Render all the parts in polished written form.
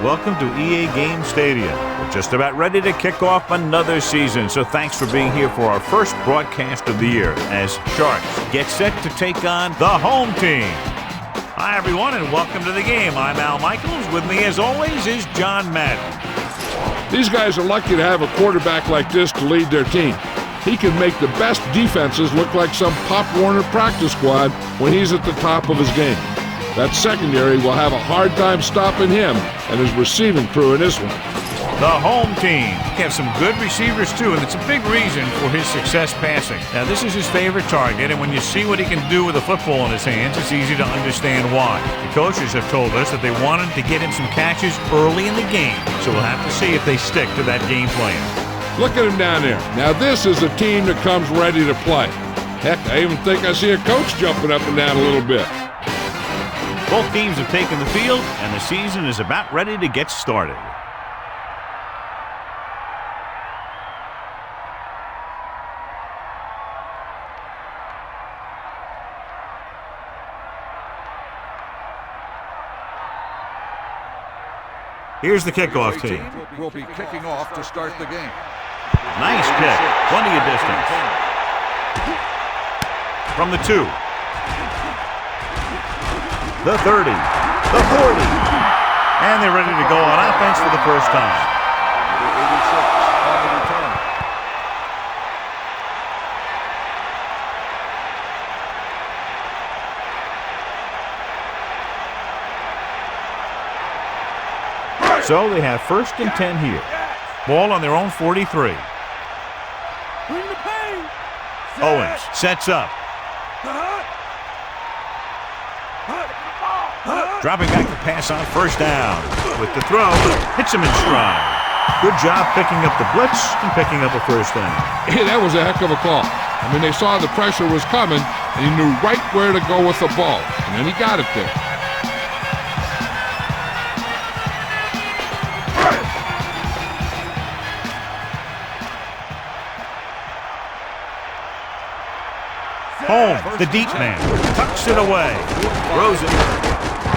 Welcome to EA Game Stadium. We're just about ready to kick off another season, so thanks for being here for our first broadcast of the year as Sharks get set to take on the home team. Hi, everyone, and welcome to the game. I'm Al Michaels. With me, as always, is John Madden. These guys are lucky to have a quarterback like this to lead their team. He can make the best defenses look like some Pop Warner practice squad when he's at the top of his game. That secondary will have a hard time stopping him and his receiving crew in this one. The home team have some good receivers, too, and it's a big reason for his success passing. Now, this is his favorite target, and when you see what he can do with a football in his hands, it's easy to understand why. The coaches have told us that they wanted to get him some catches early in the game, so we'll have to see if they stick to that game plan. Look at him down there. Now, this is a team that comes ready to play. Heck, I even think I see a coach jumping up and down a little bit. Both teams have taken the field, and the season is about ready to get started. Here's the kickoff team. Will be kicking off to start the game. Nice kick. Plenty of distance. From the 2. The 30. The 40. And they're ready to go on offense for the first time. 86 on the return. So they have 1st and 10 here. Ball on their own 43. Owens sets up. Dropping back to pass on 1st down. With the throw, hits him in stride. Good job picking up the blitz and picking up a 1st down. Hey, that was a heck of a call. I mean, they saw the pressure was coming, and he knew right where to go with the ball. And then he got it there. Home, the deep man, tucks it away, throws it.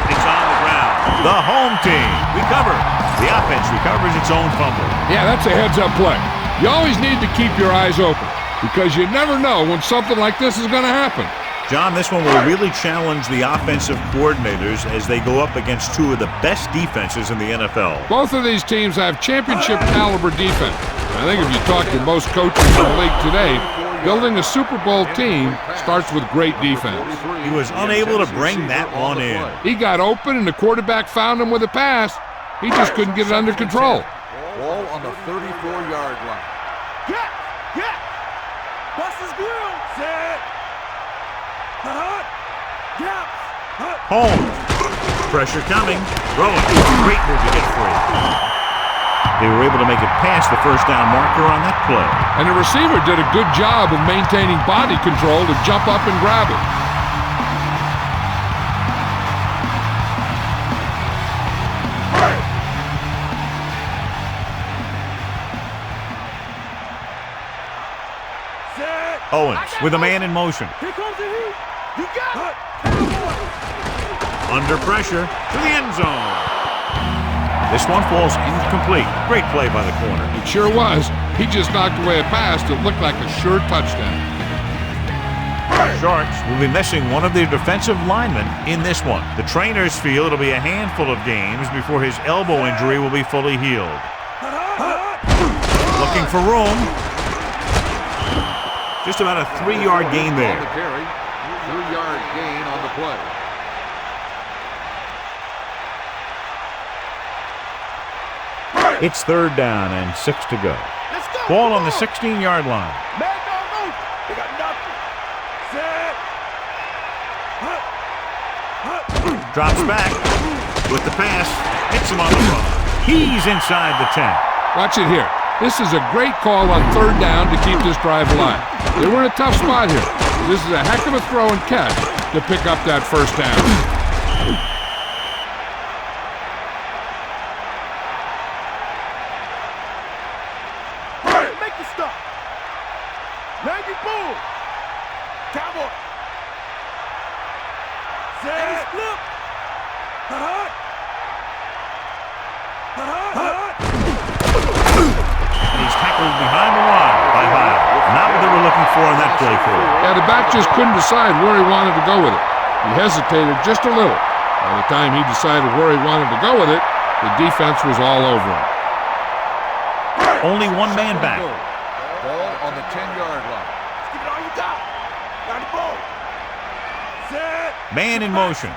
It's on the ground. The home team recover. The offense recovers its own fumble. Yeah, that's a heads-up play. You always need to keep your eyes open because you never know when something like this is going to happen. John, this one will really challenge the offensive coordinators as they go up against 2 of the best defenses in the NFL. Both of these teams have championship-caliber defense. I think if you talk to most coaches in the league today, building a Super Bowl team starts with great defense. He was unable to bring that one in. He got open, and the quarterback found him with a pass. He just couldn't get it under control. Ball on the 34-yard line. Bust his grill. Set. Home. Pressure coming. Throwing. Great move to get free. They were able to make it past the 1st down marker on that play. And the receiver did a good job of maintaining body control to jump up and grab it. Owens with a man in motion. Here comes the heat. You got it. Under pressure to the end zone. This one falls incomplete. Great play by the corner. It sure was. He just knocked away a pass that looked like a sure touchdown. Sharks will be missing one of their defensive linemen in this one. The trainers feel it'll be a handful of games before his elbow injury will be fully healed. Looking for room. Just about a 3-yard gain there. On the carry, 3-yard gain on the play. It's 3rd down and 6 to go. Ball on the 16-yard line. Man, no. They got nothing. Set. Drops back with the pass. Hits him on the run. He's inside the 10. Watch it here. This is a great call on 3rd down to keep this drive alive. They were in a tough spot here. This is a heck of a throw and catch to pick up that 1st down. Cowboy. Set. Flip. for on that play call. Yeah, the back just couldn't decide where he wanted to go with it. He hesitated just a little. By the time he decided where he wanted to go with it, the defense was all over him. Only one man back. Ball on the 10-yard line. Keep it on your top. Got the ball. Set. Man in motion.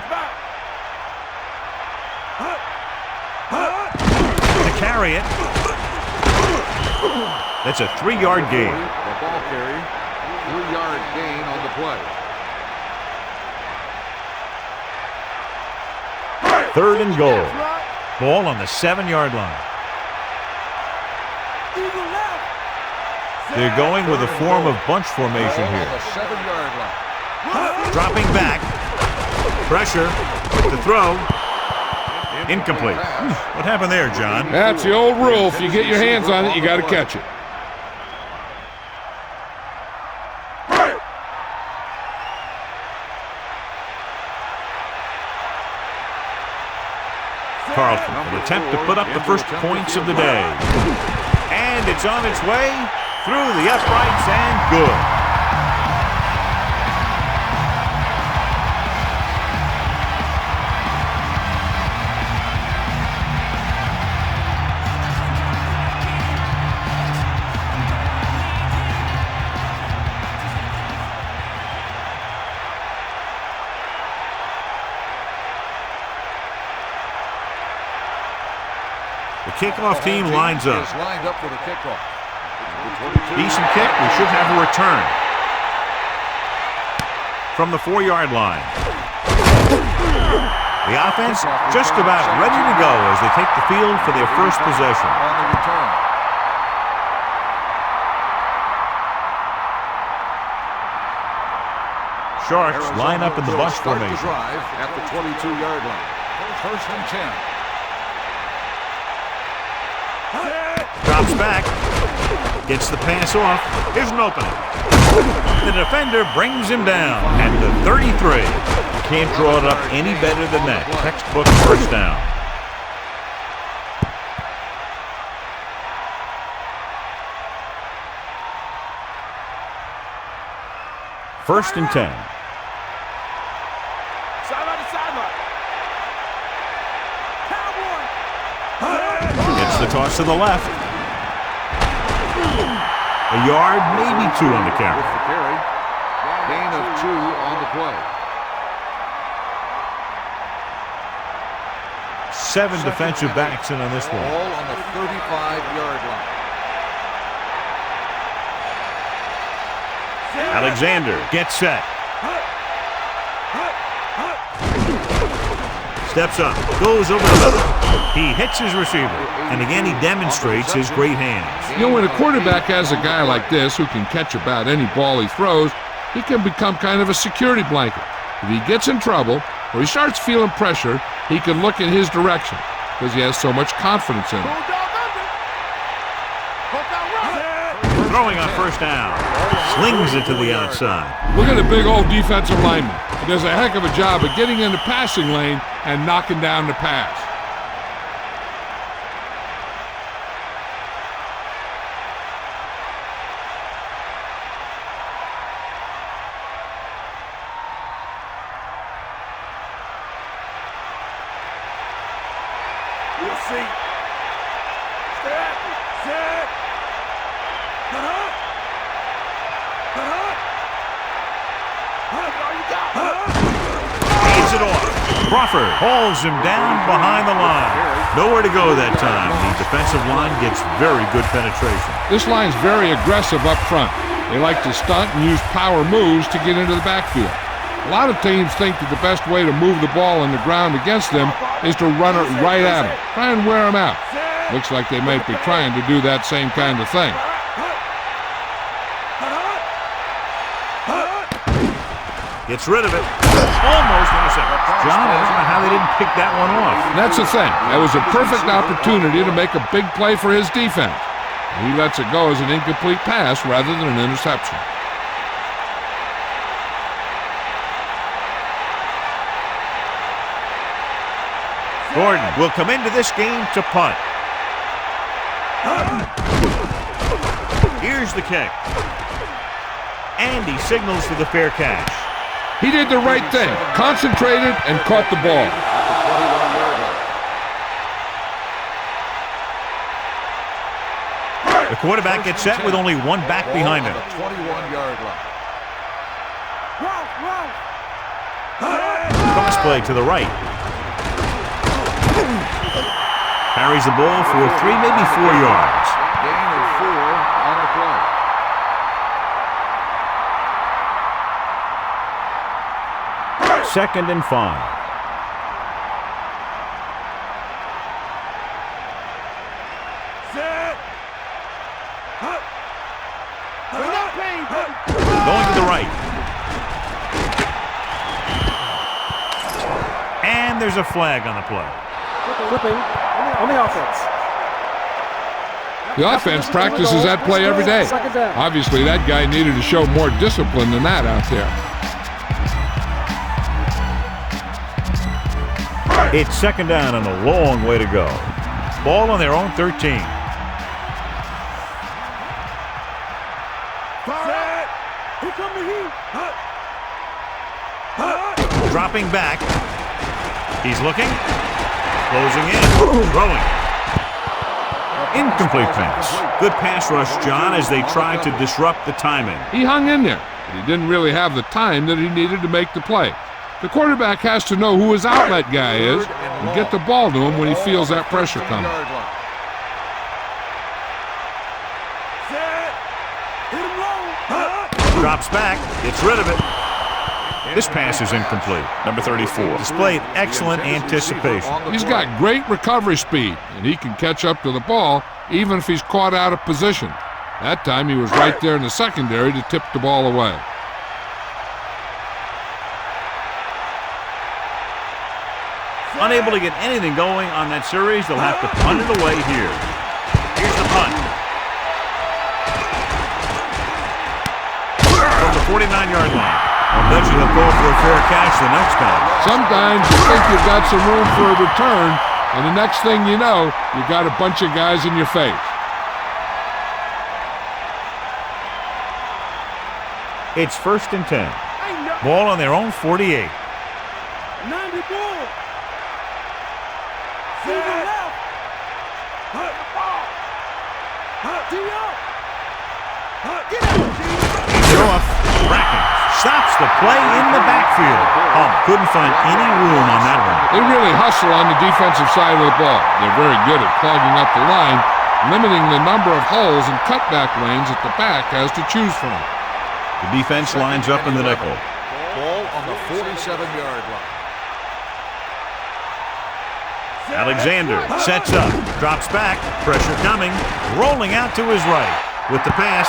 To carry it. That's a 3-yard gain. The ball carry. 3-yard gain on the play. 3rd and goal. Ball on the 7-yard line. They're going with a form of bunch formation Ball on here. the 7-yard line. Dropping back. Pressure. The throw. Incomplete. What happened there, John? That's the old rule. If you get your hands on it, you got to catch it. Carlton will attempt to put up the first points of the day. And it's on its way through the uprights and good. The kickoff team lines up. Is lined up for the kickoff. Decent kick. We should have a return. From the 4-yard line. The offense just about ready to go as they take the field for their first possession. On the return. Sharks line up in the bunch Start the formation. drive at the 22-yard line. 1st and 10. Drops back. Gets the pass off. Here's an opening. The defender brings him down at the 33. Can't draw it up any better than that. Textbook first down. First and 10. Sideline to sideline. Cowboy. Gets the toss to the left. A yard, maybe 2 on the carry. With the carry. Gain of 2 on the play. 7 defensive backs in on this one. Ball on the 35-yard line. Alexander gets set. Steps up, goes over the middle. He hits his receiver, and again he demonstrates his great hands. You know, when a quarterback has a guy like this who can catch about any ball he throws, he can become kind of a security blanket. If he gets in trouble or he starts feeling pressure, he can look in his direction because he has so much confidence in him. Throwing on first down. Slings it to the outside. Look at the big old defensive lineman. He does a heck of a job of getting in the passing lane and knocking down the pass. We'll see. Step. Set. Hands it off. Crawford hauls him down behind the line. Nowhere to go that time. The defensive line gets very good penetration. This line's very aggressive up front. They like to stunt and use power moves to get into the backfield. A lot of teams think that the best way to move the ball on the ground against them is to run it right at them. Try and wear them out. Looks like they might be trying to do that same kind of thing. Gets rid of it. Almost intercepted. John, I don't know how they didn't pick that one off. And that's the thing. That was a perfect opportunity to make a big play for his defense. He lets it go as an incomplete pass rather than an interception. Gordon will come into this game to punt. Here's the kick. And he signals for the fair catch. He did the right thing, concentrated and caught the ball. The quarterback gets set with only one back behind him. 21-yard line. Cross play to the right. Carries the ball for 3, maybe 4 yards. Gain of 4 on the play. Second and 5. Set. Going to the right. And there's a flag on the play. Flipping on the offense. The offense practices that play every day. Obviously, that guy needed to show more discipline than that out there. It's second down and a long way to go. Ball on their own 13. Set. Here come the heat. Dropping back. He's looking. Closing in. Throwing. Incomplete pass. Good pass rush, John, as they tried to disrupt the timing. He hung in there, but he didn't really have the time that he needed to make the play. The quarterback has to know who his outlet guy is and get the ball to him when he feels that pressure coming. Drops back. Gets rid of it. This pass is incomplete. Number 34. Displayed excellent anticipation. He's got great recovery speed, and he can catch up to the ball even if he's caught out of position. That time he was right there in the secondary to tip the ball away. Unable to get anything going on that series, they'll have to punt it away here. Here's the punt. From the 49-yard line. I'll bet you they'll go for a fair catch the next time. Sometimes you think you've got some room for a return, and the next thing you know, you've got a bunch of guys in your face. It's first and 10. Ball on their own 48. 90 ball. See the left. Get out. Off. Bracken stops the play in the backfield. Couldn't find any room on that one. They really hustle on the defensive side of the ball. They're very good at clogging up the line, limiting the number of holes and cutback lanes that the back has to choose from. The defense lines up in the nickel. Ball on the 47-yard line. Alexander sets up, drops back, pressure coming, rolling out to his right. With the pass,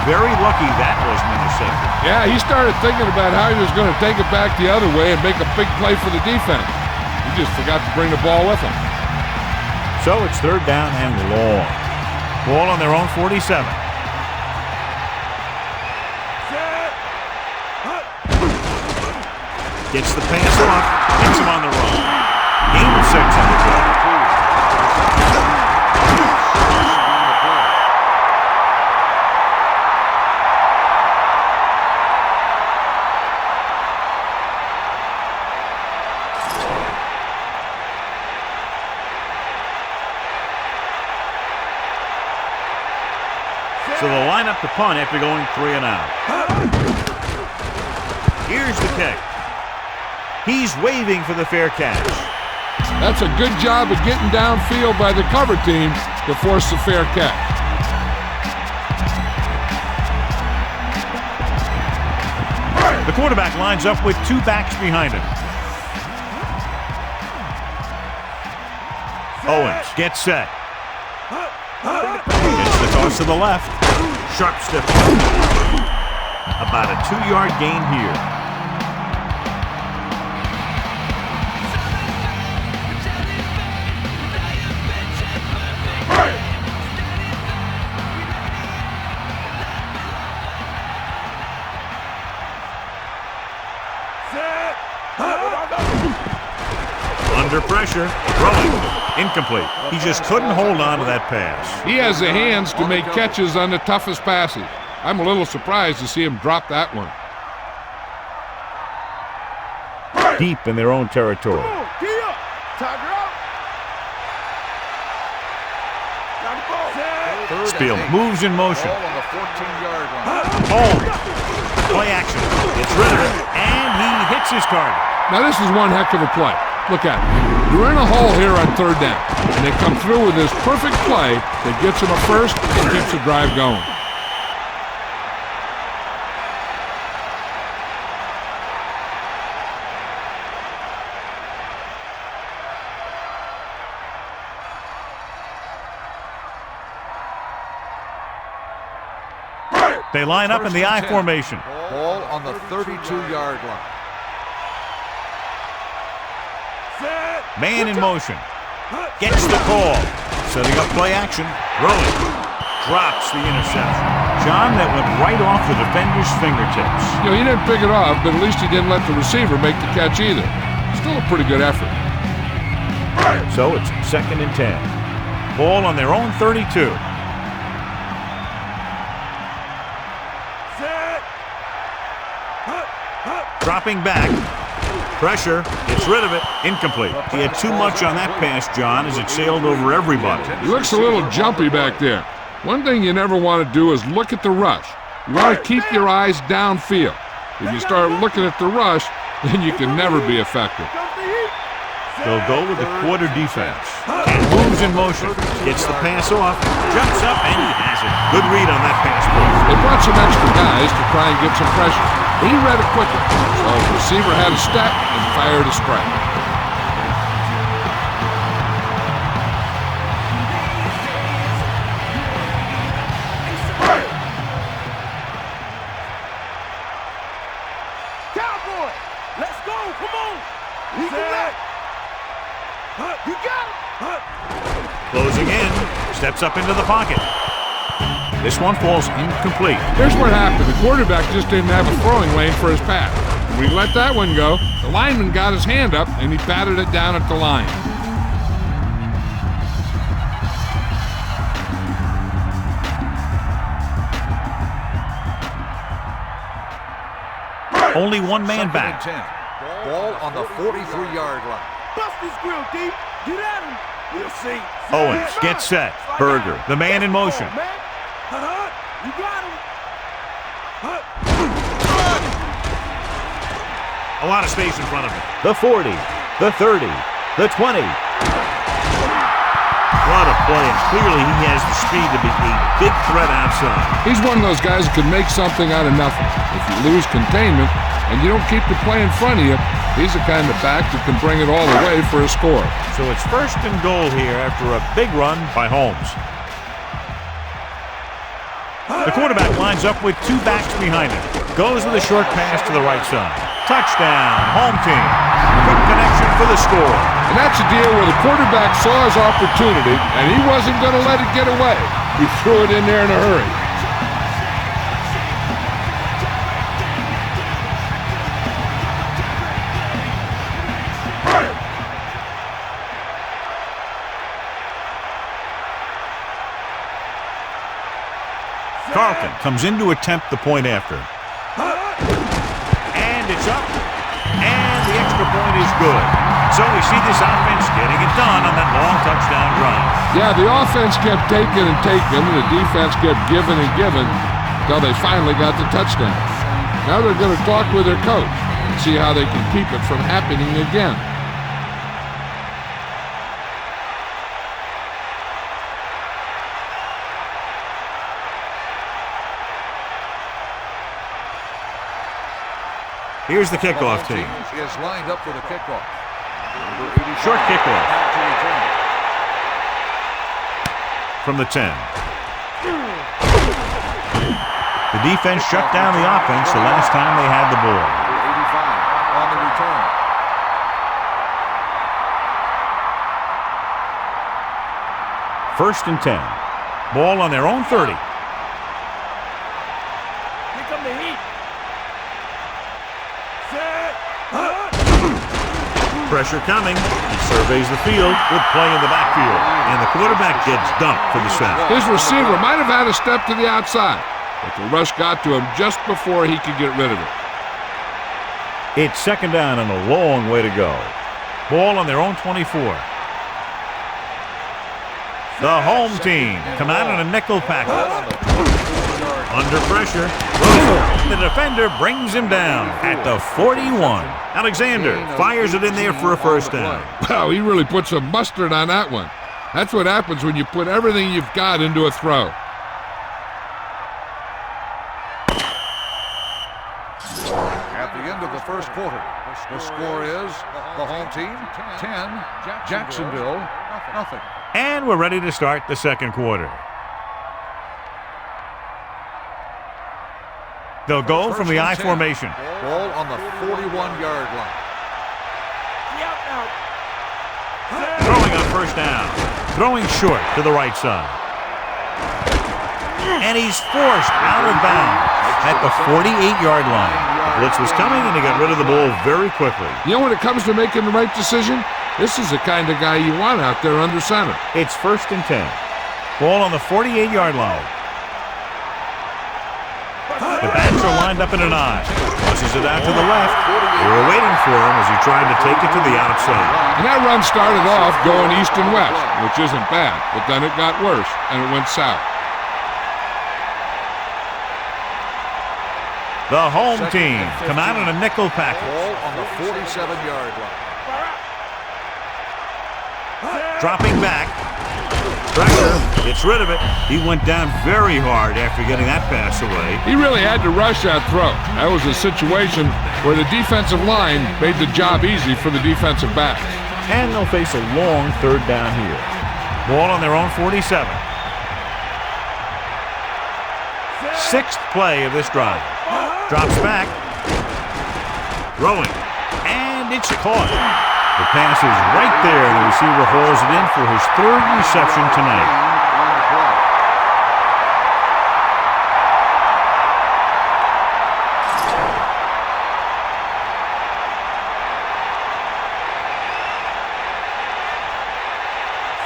very lucky that wasn't intercepted. Yeah, he started thinking about how he was going to take it back the other way and make a big play for the defense. He just forgot to bring the ball with him. So it's third down and long. Ball on their own 47. Gets the pass off, hits him on the run. Gain of 6 on the play. So they'll line up the punt after going 3 and out. Here's the kick. He's waving for the fair catch. That's a good job of getting downfield by the cover team to force the fair catch. The quarterback lines up with 2 backs behind him. Owens gets set. Gets the toss to the left. Sharp step. About a 2-yard gain here. Under pressure, throwing, incomplete. He just couldn't hold on to that pass. He has the hands to make catches on the toughest passes. I'm a little surprised to see him drop that one. Deep in their own territory. Tiger out. Got the ball. Set. Spielman moves in motion. Ball on the 14-yard line. Home. Play action. Gets rid of it. And he hits his target. Now this is one heck of a play. Look at it. You're in a hole here on third down, and they come through with this perfect play that gets them a first and keeps the drive going. They line up in the I formation. Ball on the 32-yard line. Set. Man in motion. Gets the call. Setting up play action. Rolling. Drops the interception. John, that went right off the defender's fingertips. You know, he didn't pick it off, but at least he didn't let the receiver make the catch either. Still a pretty good effort. So it's 2nd and 10. Ball on their own 32. Dropping back. Pressure. Gets rid of it. Incomplete. He had too much on that pass, John, as it sailed over everybody. He looks a little jumpy back there. One thing you never want to do is look at the rush. You want to keep your eyes downfield. If you start looking at the rush, then you can never be effective. They'll go with the quarter defense. And moves in motion. Gets the pass off. Jumps up, and he has it. Good read on that pass play. They brought some extra guys to try and get some pressure. He read it quickly, so the receiver had a step and fired a strike. Cowboy, let's go. Come on. He can let. You got him. Closing in. Steps up into the pocket. This one falls incomplete. Here's what happened. The quarterback just didn't have a throwing lane for his pass. When he let that one go, the lineman got his hand up and he batted it down at the line. Only one man back. Ball on the 43-yard line. Bust his grill deep. Get at him. We'll see. Owens gets set. Berger, the man in motion. You got him. A lot of space in front of him. The 40, the 30, the 20. What a play, and clearly he has the speed to be a big threat outside. He's one of those guys who can make something out of nothing. If you lose containment and you don't keep the play in front of you, he's the kind of back that can bring it all the way for a score. So it's 1st and goal here after a big run by Holmes. The quarterback lines up with 2 backs behind him. Goes with a short pass to the right side. Touchdown, home team. Quick connection for the score. And that's a deal where the quarterback saw his opportunity, and he wasn't going to let it get away. He threw it in there in a hurry. Carlton comes in to attempt the point after. And it's up. And the extra point is good. So we see this offense getting it done on that long touchdown drive. Yeah, the offense kept taking and taking, and the defense kept giving and giving until they finally got the touchdown. Now they're going to talk with their coach and see how they can keep it from happening again. Here's the kickoff team. Is lined up for the kickoff. Short kickoff. From the 10. The defense shut down the offense the last time they had the ball. 1st and 10. Ball on their own 30. Here come the heat. Set. Pressure coming. He surveys the field. Good play in the backfield. And the quarterback gets dumped for the sack. His receiver might have had a step to the outside. but the rush got to him just before he could get rid of it. It's second down and a long way to go. Ball on their own 24. The home team come out in a nickel package. Under pressure. The defender brings him down at the 41. Alexander fires it in there for a first down. Wow, he really put some mustard on that one. That's what happens when you put everything you've got into a throw. At the end of the first quarter, the score is the home team 10, Jacksonville nothing. And we're ready to start the second quarter. They'll go from the I formation. Ball on the 41-yard line. Throwing on first down. Throwing short to the right side. And he's forced out of bounds at the 48-yard line. The blitz was coming, and he got rid of the ball very quickly. You know, when it comes to making the right decision, this is the kind of guy you want out there under center. It's first and 10. Ball on the 48-yard line. The backs are lined up in an I. Tosses it out to the left. They were waiting for him as he tried to take it to the outside. And that run started off going east and west, which isn't bad, but then it got worse, and it went south. The home team come out in a nickel package. Ball on the 47-yard line. Dropping back. Pressure. Gets rid of it. He went down very hard after getting that pass away. He really had to rush that throw. That was a situation where the defensive line made the job easy for the defensive backs. And they'll face a long third down here. Ball on their own 47. Sixth play of this drive. Drops back. Throwing. And it's caught. The pass is right there. The receiver hauls it in for his third reception tonight.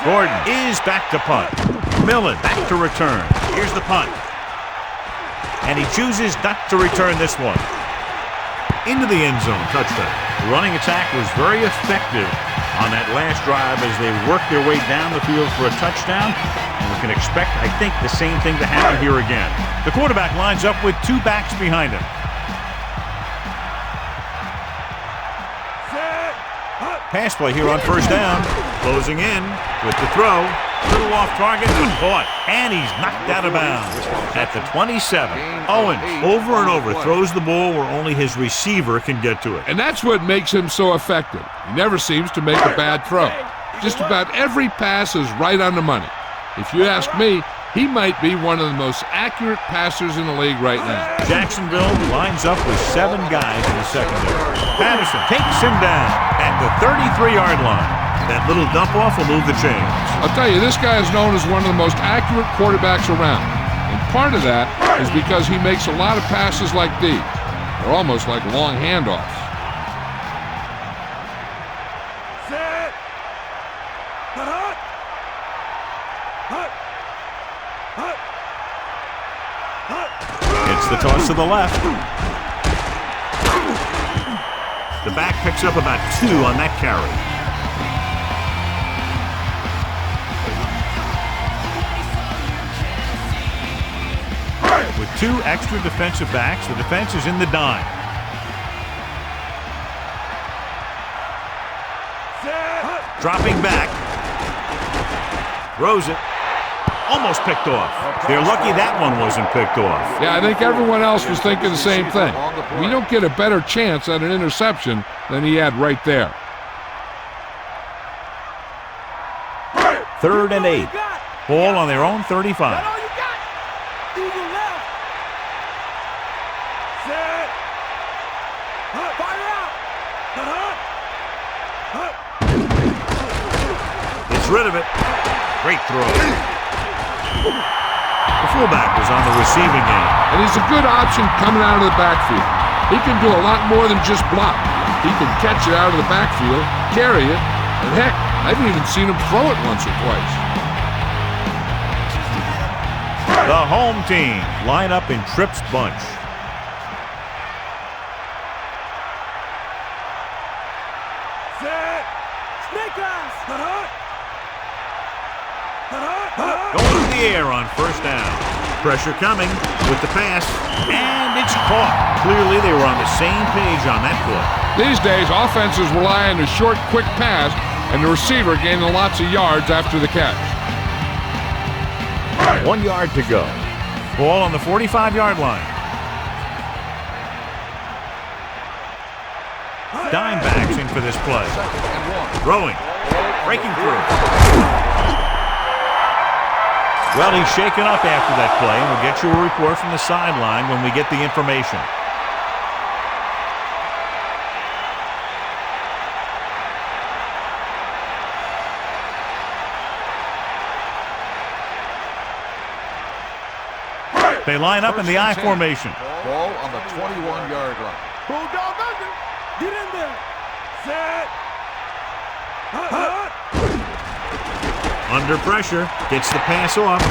Gordon is back to punt. Millen back to return. Here's the punt. And he chooses not to return this one. Into the end zone, touchdown. The running attack was very effective on that last drive as they worked their way down the field for a touchdown. And we can expect, I think, the same thing to happen here again. The quarterback lines up with two backs behind him. Pass play here on first down. Closing in with the throw. Little off target, but caught. And he's knocked out of bounds at the 27. Owens, over and over, throws the ball where only his receiver can get to it. And that's what makes him so effective. He never seems to make a bad throw. Just about every pass is right on the money. If you ask me, he might be one of the most accurate passers in the league right now. Jacksonville lines up with 7 guys in the secondary. Patterson takes him down at the 33-yard line. That little dump-off will move the chains. I'll tell you, this guy is known as one of the most accurate quarterbacks around. And part of that is because he makes a lot of passes like these. They're almost like long handoffs. Set. Hut. Hut. Hut. Hut. It's the toss to the left. The back picks up about 2 on that carry. With 2 extra defensive backs, the defense is in the dime. Dropping back. Throws it. Almost picked off. They're lucky that one wasn't picked off. Yeah, I think everyone else was thinking the same thing. We don't get a better chance at an interception than he had right there. 3rd and 8. Ball on their own 35. Gets rid of it. Great throw. The fullback was on the receiving end. And he's a good option coming out of the backfield. He can do a lot more than just block. He can catch it out of the backfield, carry it, and heck, I've even seen him throw it once or twice. The home team line up in trips bunch. Set. Snake eyes. Going through the air on first down. Pressure coming with the pass, and it's caught. Clearly, they were on the same page on that play. These days, offenses rely on a short, quick pass, and the receiver gaining lots of yards after the catch. 1 yard to go. Ball on the 45-yard line. Dime backs in for this play. Throwing. Breaking through. Well, he's shaken up after that play, and we'll get you a report from the sideline when we get the information. They line up in the I formation. Ball on the 21-yard line. Bulldog under. Get in there. Set. Under pressure, gets the pass off.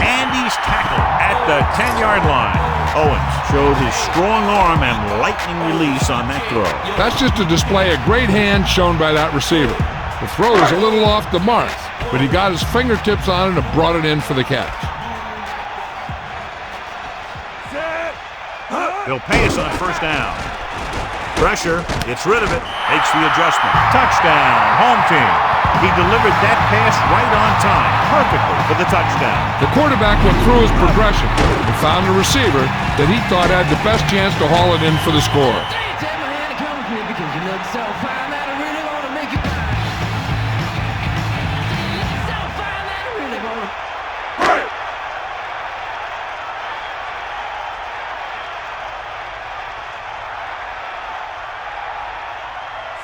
And he's tackled at the 10-yard line. Owens showed his strong arm and lightning release on that throw. That's just a display of great hand shown by that receiver. The throw was a little off the mark, but he got his fingertips on it and brought it in for the catch. They'll pass on first down. Pressure, gets rid of it, makes the adjustment. Touchdown, home team. He delivered that pass right on time, perfectly for the touchdown. The quarterback went through his progression and found a receiver that he thought had the best chance to haul it in for the score.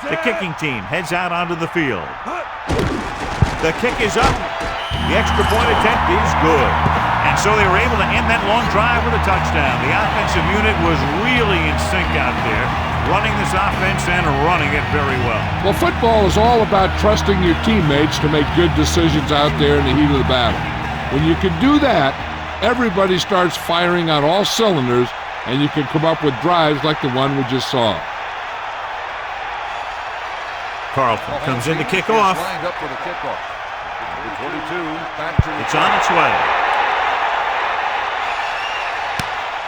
The kicking team heads out onto the field. The kick is up. The extra point attempt is good. And so they were able to end that long drive with a touchdown. The offensive unit was really in sync out there, running this offense and running it very well. Well, football is all about trusting your teammates to make good decisions out there in the heat of the battle. When you can do that, everybody starts firing on all cylinders, and you can come up with drives like the one we just saw. Carlton comes in to kick off. Lined up for the kickoff. Number 22, back to It's on its way.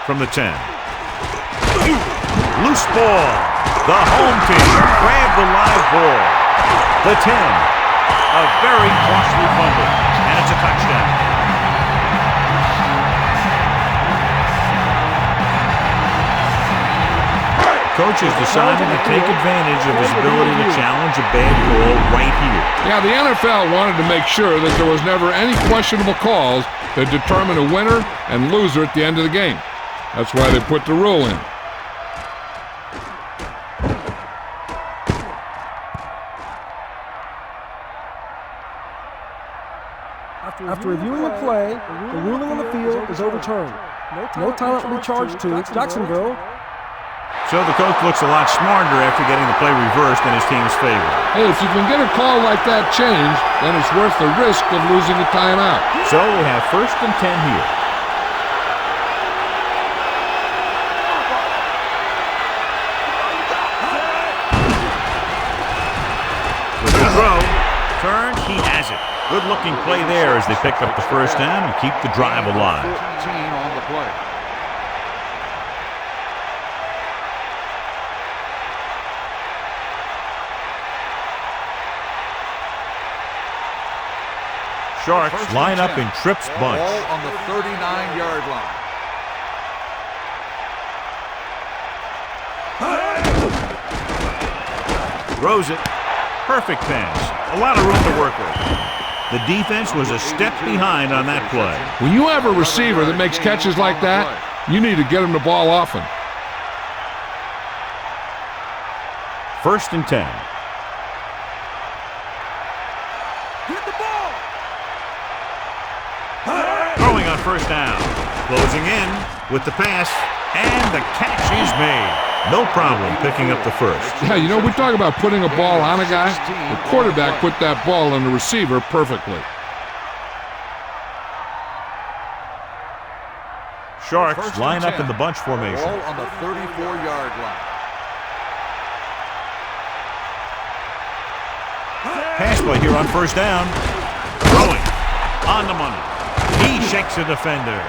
From the 10. Loose ball. The home team grab the live ball. The 10. A very costly fumble. And it's a touchdown. Coach has decided to take advantage of his ability to challenge a bad call right here. Yeah, the NFL wanted to make sure that there was never any questionable calls that determine a winner and loser at the end of the game. That's why they put the rule in. After reviewing the play, the ruling on the field is overturned. No timeout will be charged to Jacksonville. So the coach looks a lot smarter after getting the play reversed in his team's favor. Hey, if you can get a call like that changed, then it's worth the risk of losing a timeout. So we have 1st and 10 here. With the throw, turn, he has it. Good-looking play there as they pick up the first down and keep the drive alive. 14 on the play. Sharks line up in trips bunch. Ball on the 39-yard line. Throws it. Perfect pass. A lot of room to work with. The defense was a step behind on that play. When you have a receiver that makes catches like that, you need to get him the ball often. 1st and 10. Get the ball. Throwing on first down. Closing in with the pass. And the catch is made. No problem picking up the first. Yeah, you know, we talk about putting a ball on a guy. The quarterback put that ball on the receiver perfectly. Sharks line up in the bunch formation. Ball on the 34-yard line. Pass play here on first down. Throwing. On the money. He shakes a defender.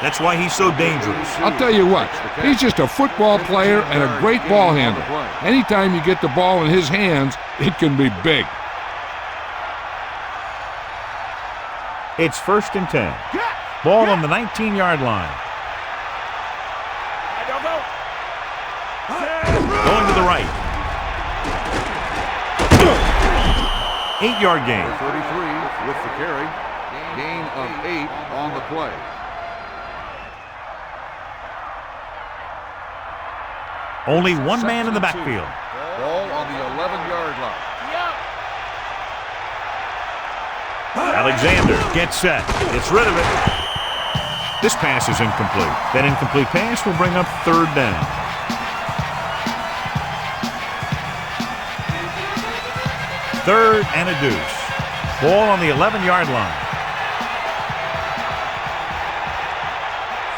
That's why he's so dangerous. I'll tell you what, he's just a football player and a great ball handler. Anytime you get the ball in his hands, it can be big. It's 1st and 10. Ball on the 19-yard line. Going to the right. 8-yard gain. 33 with the carry. Gain of 8 on the play. Only one man in the backfield. Ball on the 11-yard line. Alexander gets set. Gets rid of it. This pass is incomplete. That incomplete pass will bring up 3rd down. Third and a deuce. Ball on the 11-yard line.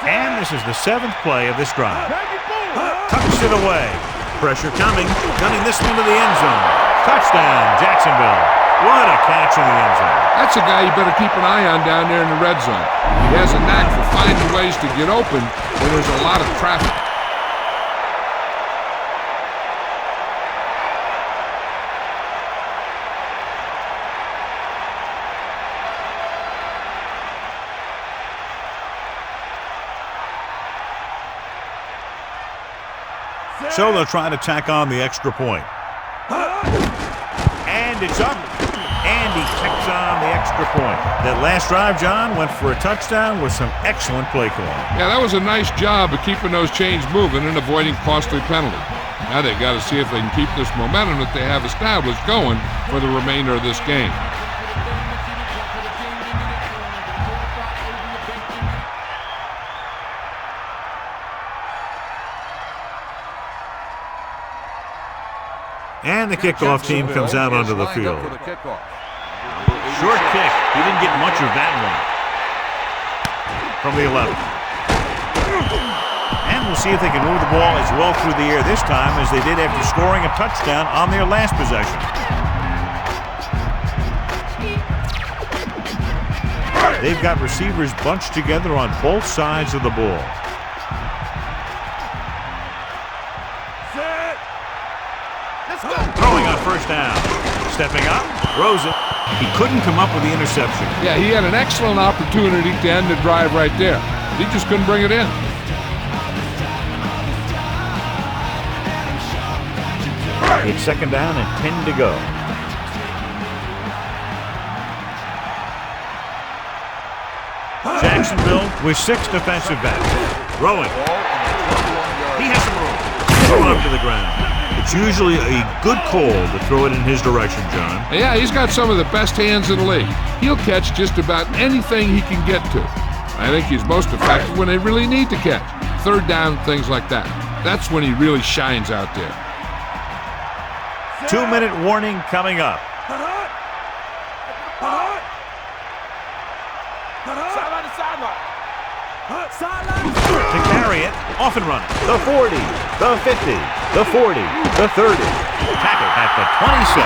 And this is the 7th play of this drive. Tucks it away. Pressure coming. Gunning this one to the end zone. Touchdown, Jacksonville. What a catch in the end zone. That's a guy you better keep an eye on down there in the red zone. He has a knack for finding ways to get open when there's a lot of traffic. So they'll try to tack on the extra point. And it's up. And he tacks on the extra point. That last drive, John, went for a touchdown with some excellent play calling. Yeah, that was a nice job of keeping those chains moving and avoiding costly penalties. Now they've got to see if they can keep this momentum that they have established going for the remainder of this game. And the kickoff team comes out onto the field. Short kick. He didn't get much of that one. From the 11. And we'll see if they can move the ball as well through the air this time as they did after scoring a touchdown on their last possession. They've got receivers bunched together on both sides of the ball. Throwing on first down. Stepping up, throws it. He couldn't come up with the interception. Yeah, he had an excellent opportunity to end the drive right there. He just couldn't bring it in. It's 2nd down and 10 to go. Jacksonville with 6 defensive backs. Throwing. He has some room. Thrown up to the ground. It's usually a good call to throw it in his direction, John. Yeah, he's got some of the best hands in the league. He'll catch just about anything he can get to. I think he's most effective when they really need to catch. 3rd down, things like that. That's when he really shines out there. 2-minute warning coming up. To carry it, off and running. The 40, the 50, the 40, the 30. Tackle at the 26.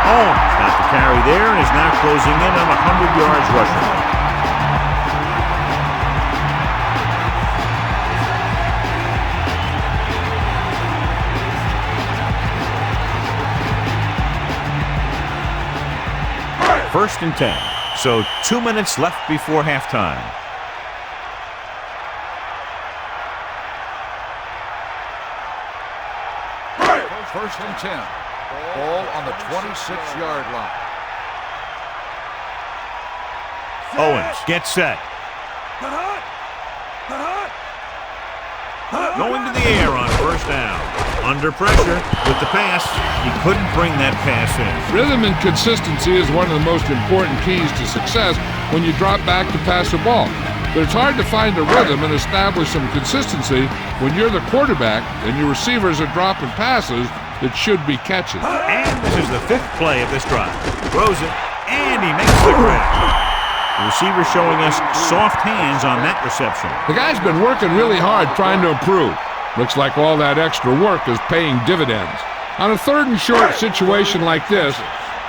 Hawgs got the carry there and is now closing in on 100 yards rushing. First and 10. So 2 minutes left before halftime. First and 10. Ball on the 26-yard line. Owens gets set. Going to the air on first down. Under pressure with the pass. He couldn't bring that pass in. Rhythm and consistency is one of the most important keys to success when you drop back to pass the ball. But it's hard to find a rhythm and establish some consistency when you're the quarterback and your receivers are dropping passes that should be catches. And this is the 5th play of this drive. Throws it, and he makes the grab. The receiver showing us soft hands on that reception. The guy's been working really hard trying to improve. Looks like all that extra work is paying dividends. On a 3rd and short situation like this,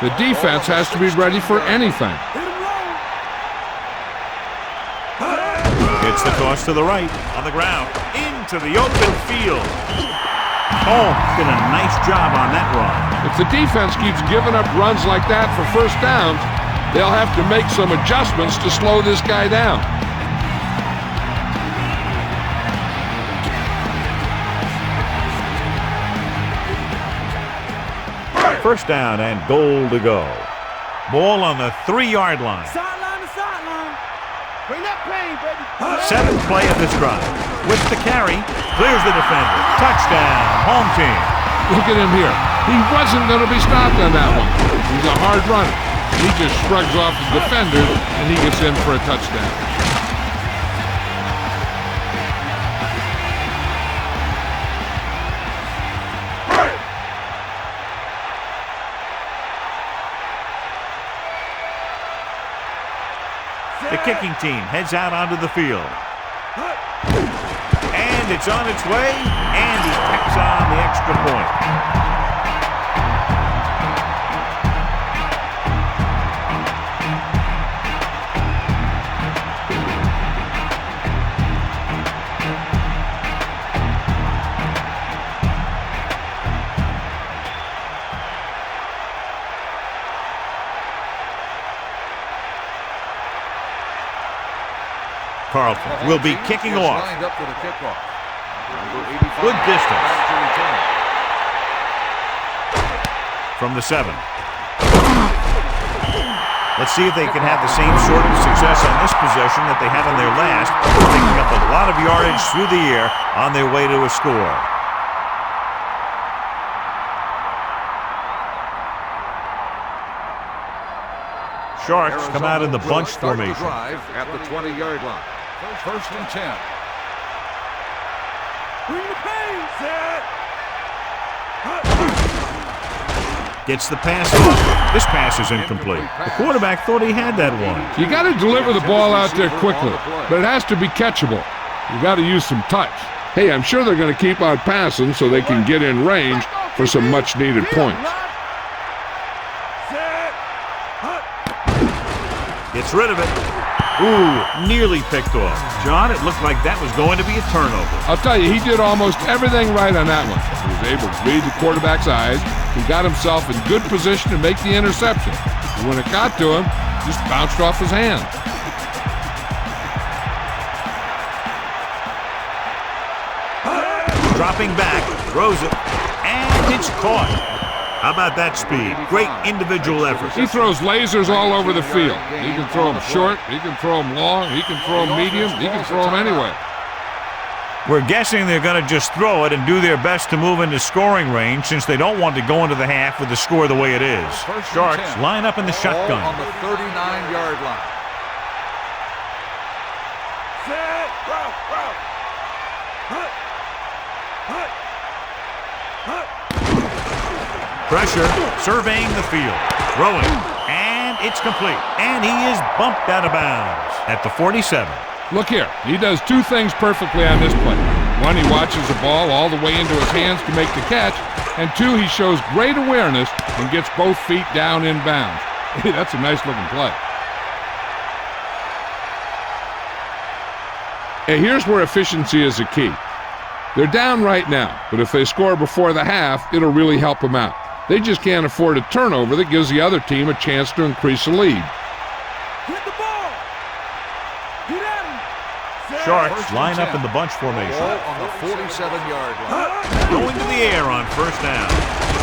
the defense has to be ready for anything. It's the toss to the right, on the ground, into the open field. Oh, did a nice job on that run. If the defense keeps giving up runs like that for first downs, they'll have to make some adjustments to slow this guy down. First down and goal to go. Ball on the 3-yard line. Sideline to sideline. Bring that pain, baby. 7th play of this drive. With the carry, clears the defender. Touchdown, home team. Look at him here. He wasn't going to be stopped on that one. He's a hard runner. He just shrugs off the defender, and he gets in for a touchdown. The kicking team heads out onto the field. And it's on its way, and he picks on the extra point. Carlton will be kicking off. Good distance. From the 7. Let's see if they can have the same sort of success on this possession that they had on their last, picking up a lot of yardage through the air on their way to a score. Sharks come out in the bunch formation. At the 20-yard line. First and 10. Bring the pain, set. Gets the pass off. This pass is incomplete. The quarterback thought he had that one. You got to deliver the ball out there quickly, but it has to be catchable. You got to use some touch. Hey, I'm sure they're going to keep on passing so they can get in range for some much-needed points. Gets rid of it. Ooh, nearly picked off. John, it looked like that was going to be a turnover. I'll tell you, he did almost everything right on that one. He was able to read the quarterback's eyes. He got himself in good position to make the interception. But when it got to him, just bounced off his hand. Dropping back, throws it, and it's caught. How about that speed? Great individual effort. He throws lasers all over the field. He can throw them short, he can throw them long, he can throw them medium, he can throw them anywhere. We're guessing they're going to just throw it and do their best to move into scoring range since they don't want to go into the half with the score the way it is. Sharks line up in the shotgun. On the 39-yard line. Set. Pressure, surveying the field, throwing, and it's complete. And he is bumped out of bounds at the 47. Look here, he does two things perfectly on this play. One, he watches the ball all the way into his hands to make the catch, and two, he shows great awareness and gets both feet down in bounds. Hey, that's a nice-looking play. Hey, here's where efficiency is the key. They're down right now, but if they score before the half, it'll really help them out. They just can't afford a turnover that gives the other team a chance to increase the lead. Hit the ball. Get at him. Sharks line up in the bunch formation. Ball on the 47-yard line. Going to the air on first down.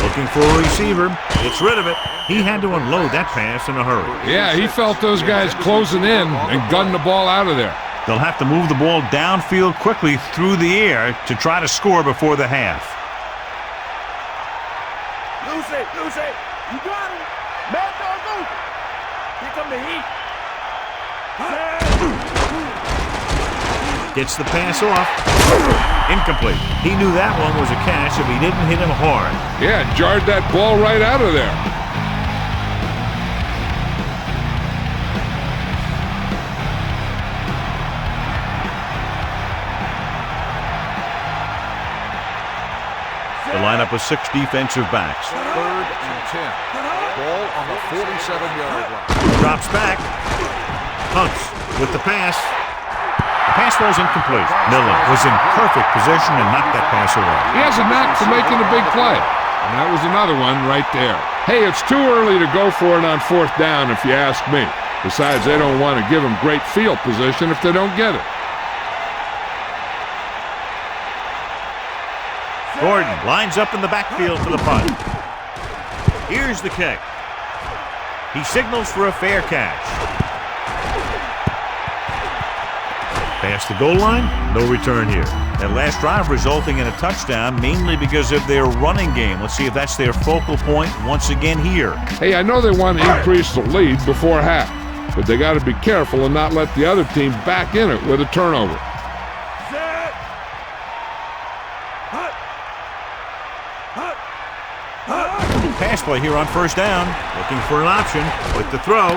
Looking for a receiver. Gets rid of it. He had to unload that pass in a hurry. Yeah, he felt those guys closing in and gunned the ball out of there. They'll have to move the ball downfield quickly through the air to try to score before the half. Lucy. You got him. Mad dog over. Here come the heat. Gets the pass off. Incomplete. He knew that one was a catch if he didn't hit him hard. Yeah, jarred that ball right out of there. up with 6 defensive backs. 3rd and 10. Ball on the 47-yard line. Drops back. Hunts with the pass. The pass was incomplete. Millen was in perfect position and knocked that pass away. He has a knack for making a big play. And that was another one right there. Hey, it's too early to go for it on 4th down if you ask me. Besides, they don't want to give him great field position if they don't get it. Gordon lines up in the backfield for the punt. Here's the kick. He signals for a fair catch. Past the goal line, no return here. That last drive resulting in a touchdown mainly because of their running game. Let's see if that's their focal point once again here. Hey, I know they want to increase the lead before half, but they got to be careful and not let the other team back in it with a turnover. Pass play here on 1st down. Looking for an option with the throw.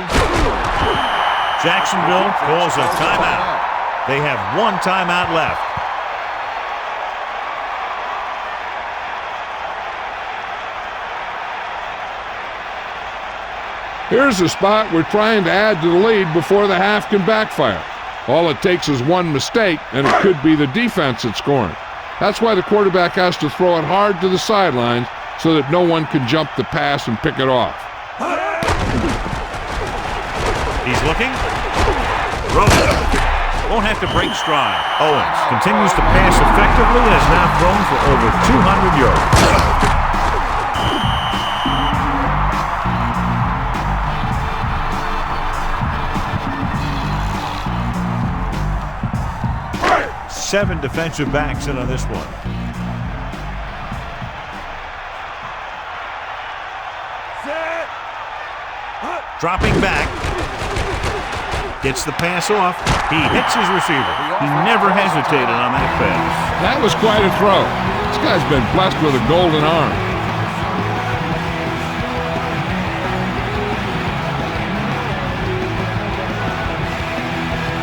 Jacksonville calls a timeout. They have 1 timeout left. Here's a spot we're trying to add to the lead before the half can backfire. All it takes is one mistake, and it could be the defense that's scoring. That's why the quarterback has to throw it hard to the sidelines so that no one can jump the pass and pick it off. He's looking. Throws. Won't have to break stride. Owens continues to pass effectively and has now thrown for over 200 yards. Seven defensive backs in on this one. Dropping back. Gets the pass off. He hits his receiver. He never hesitated on that pass. That was quite a throw. This guy's been blessed with a golden arm.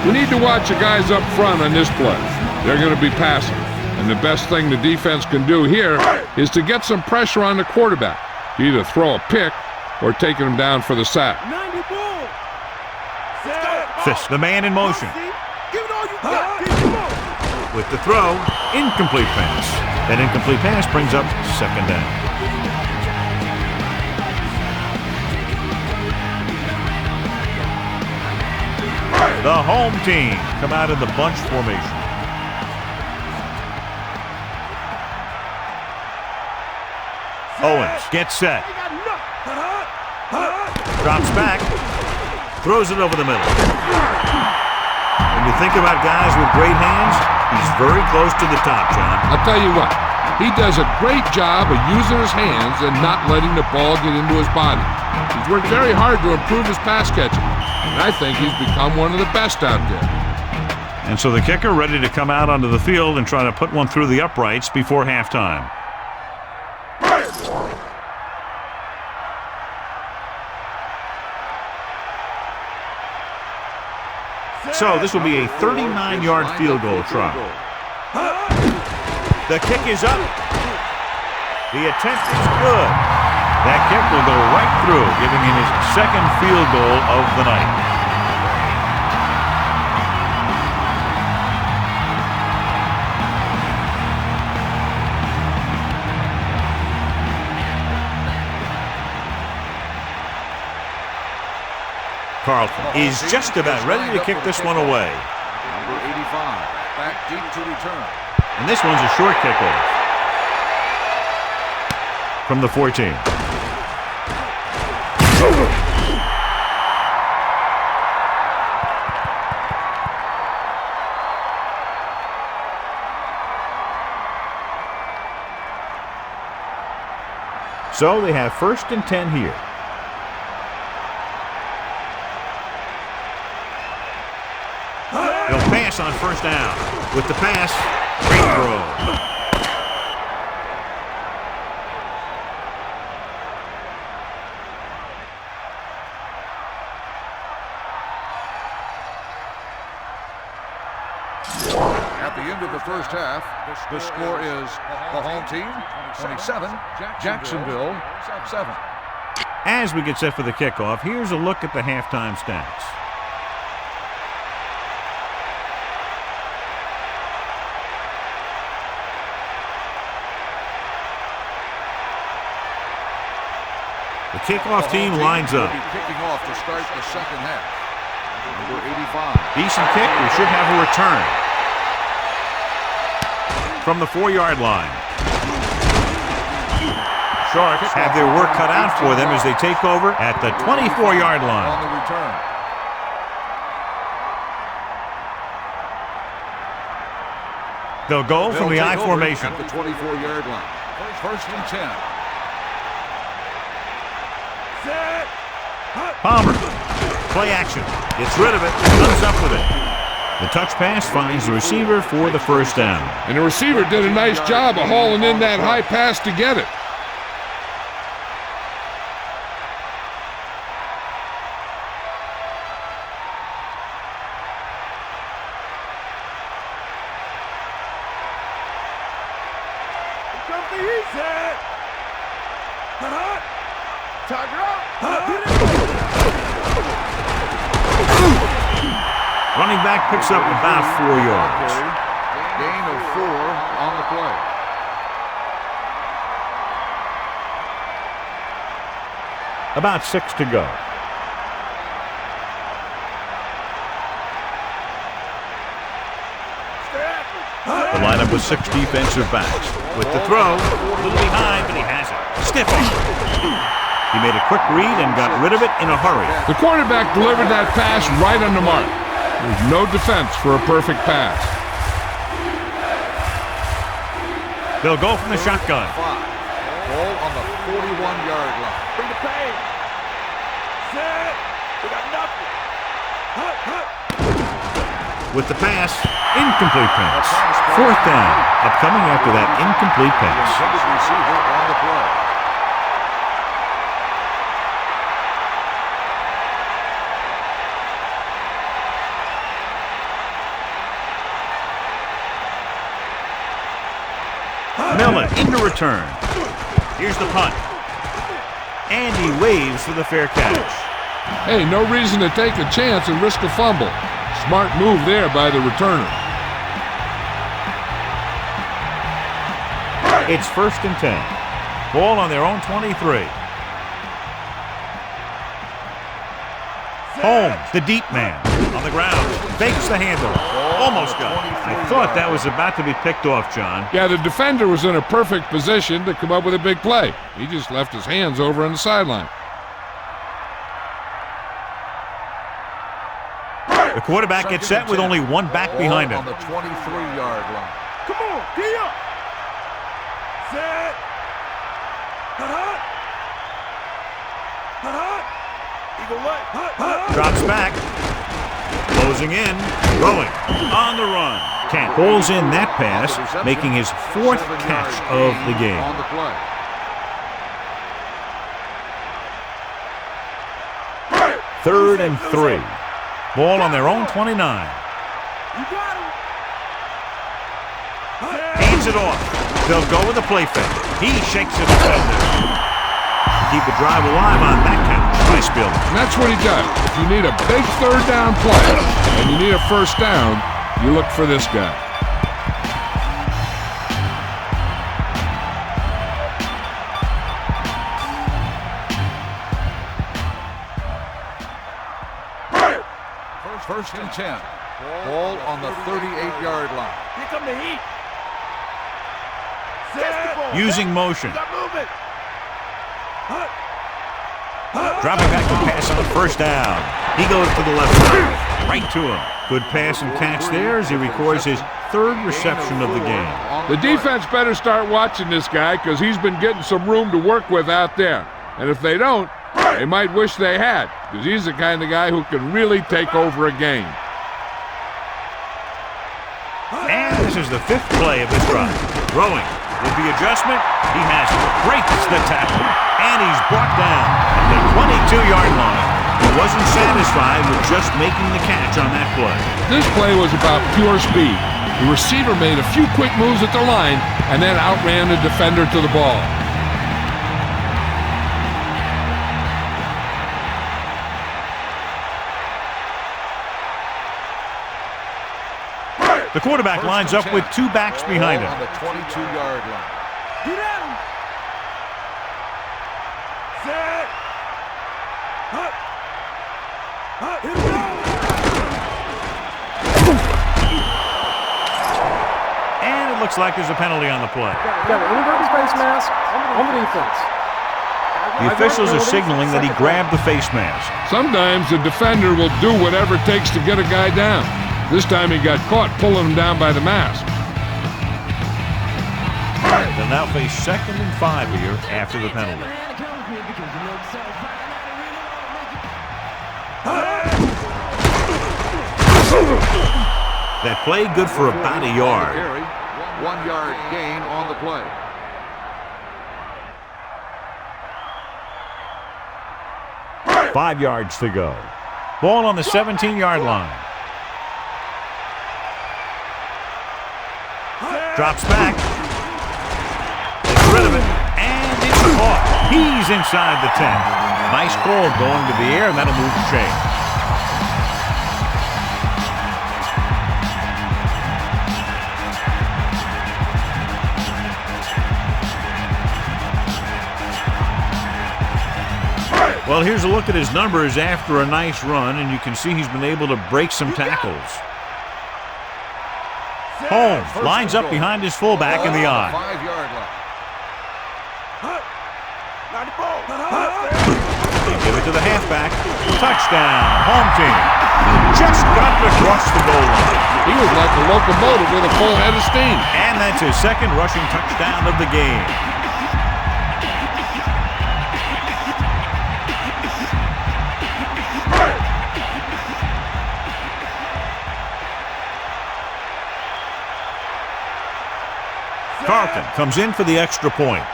We need to watch the guys up front on this play. They're going to be passing. And the best thing the defense can do here is to get some pressure on the quarterback. Either throw a pick or taking him down for the sack. Fisk, the man in motion. With the throw, incomplete pass. That incomplete pass brings up 2nd down. The home team come out in the bunch formation. Owens gets set. Drops back. Throws it over the middle. When you think about guys with great hands, he's very close to the top, John. I'll tell you what, he does a great job of using his hands and not letting the ball get into his body. He's worked very hard to improve his pass catching, and I think he's become one of the best out there. And so the kicker ready to come out onto the field and try to put one through the uprights before halftime. So this will be a 39-yard field goal try. The kick is up. The attempt is good. That kick will go right through, giving him his 2nd field goal of the night. Carlton is just about ready to kick this one away. Number 85, back deep to return. And this one's a short kickoff. From the 14. So they have 1st and 10 here. They'll pass on 1st down. With the pass, great throw. At the end of the first half, the score is the home team 27, Jacksonville 7. As we get set for the kickoff, here's a look at the halftime stats. The kickoff team lines up. Kicking off to start the second half. Number 85. Decent kick. We should have a return from the 4-yard line. Sharks have their work cut out for them as they take over at the 24-yard line. On the return. They'll go from the I formation. At the 24-yard line. First and 10. Palmer. Play action. Gets rid of it. Comes up with it. The touch pass finds the receiver for the first down. And the receiver did a nice job of hauling in that high pass to get it. Running back picks up about 4 yards. Gain of 4 on the play. About 6 to go. The lineup with 6 defensive backs. With the throw, a little behind, but he has it. Stiffing. He made a quick read and got rid of it in a hurry. The quarterback delivered that pass right on the mark. There's no defense for a perfect pass. They'll go from the shotgun. Ball on the 41-yard line. Bring the pain. Set. We got nothing. With the pass, incomplete pass. 4th down, upcoming after that incomplete pass. Intended receiver on the play. Miller in to return. Here's the punt. And he waves for the fair catch. Hey, no reason to take a chance and risk a fumble. Smart move there by the returner. It's 1st and 10. Ball on their own 23. Holmes, the deep man, on the ground. Fakes the handle. Almost got it. I thought that was about to be picked off, John. Yeah, the defender was in a perfect position to come up with a big play. He just left his hands over on the sideline. The quarterback gets set with only one back behind him. On the 23-yard line. Come on, D up. Set. Hut. Eagle left. Drops back. Closing in. Throwing. On the run. Kent pulls in that pass, making his 4th catch of the game. On the play. Third and 3. Ball on their own 29. You got him. Hands it off. They'll go with a play fake. He shakes it defender. Keep the drive alive on that count. Nice build. And that's what he does. If you need a big 3rd down play and you need a 1st down, you look for this guy. First and 10. Ball on the 38-yard line. Here come the heat. Using motion. Got movement. Dropping back to pass on the 1st down. He goes to the left side. Right to him. Good pass and catch there as he records his 3rd reception of the game. The defense better start watching this guy because he's been getting some room to work with out there. And if they don't, they might wish they had, because he's the kind of guy who can really take over a game. And this is the 5th play of this drive. Throwing. With the adjustment, he has it. Breaks the tackle. And he's brought down at the 22-yard line. He wasn't satisfied with just making the catch on that play. This play was about pure speed. The receiver made a few quick moves at the line and then outran the defender to the ball. The quarterback lines up with two backs behind him. On the 22-yard line. Get at him. Set. Hut. Hut. Here we go. And it looks like there's a penalty on the play. Got an inverted face mask on the defense. The officials are signaling that he grabbed the face mask. Sometimes the defender will do whatever it takes to get a guy down. This time he got caught pulling him down by the mask. They'll now face 2nd and 5 here after the penalty. That play good for about a yard. 1-yard gain on the play. Five yards to go. Ball on the 17-yard line. Drops back. Gets rid of it. And it's caught. He's inside the 10. Nice call going to the air, and that'll move the chains. Well, here's a look at his numbers after a nice run, and you can see he's been able to break some tackles. Holmes lines up behind his fullback in the I. 5-yard line. Not the ball. They give it to the halfback. Touchdown, home team. Just got it across the goal line. He was like a locomotive with a full head of steam. And that's his second rushing touchdown of the game. Carlton comes in for the extra point.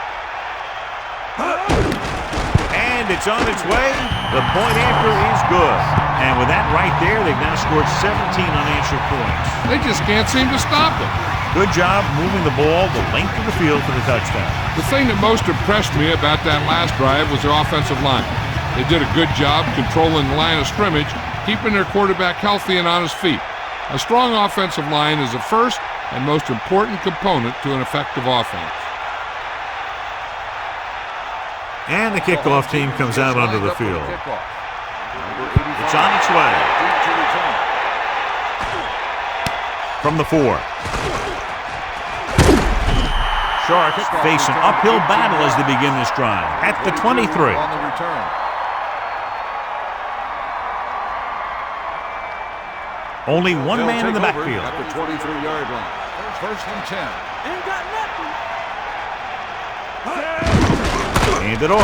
And it's on its way. The point after is good. And with that right there, they've now scored 17 unanswered points. They just can't seem to stop him. Good job moving the ball the length of the field for the touchdown. The thing that most impressed me about that last drive was their offensive line. They did a good job controlling the line of scrimmage, keeping their quarterback healthy and on his feet. A strong offensive line is the first and most important component to an effective offense. And the kickoff team comes out onto the field. It's on its way. From the 4. Sharks face an uphill battle as they begin this drive. At the 23. On the return. Only one man in the backfield. At the 23-yard line. First and 10. Ain't got nothing. Hand it off.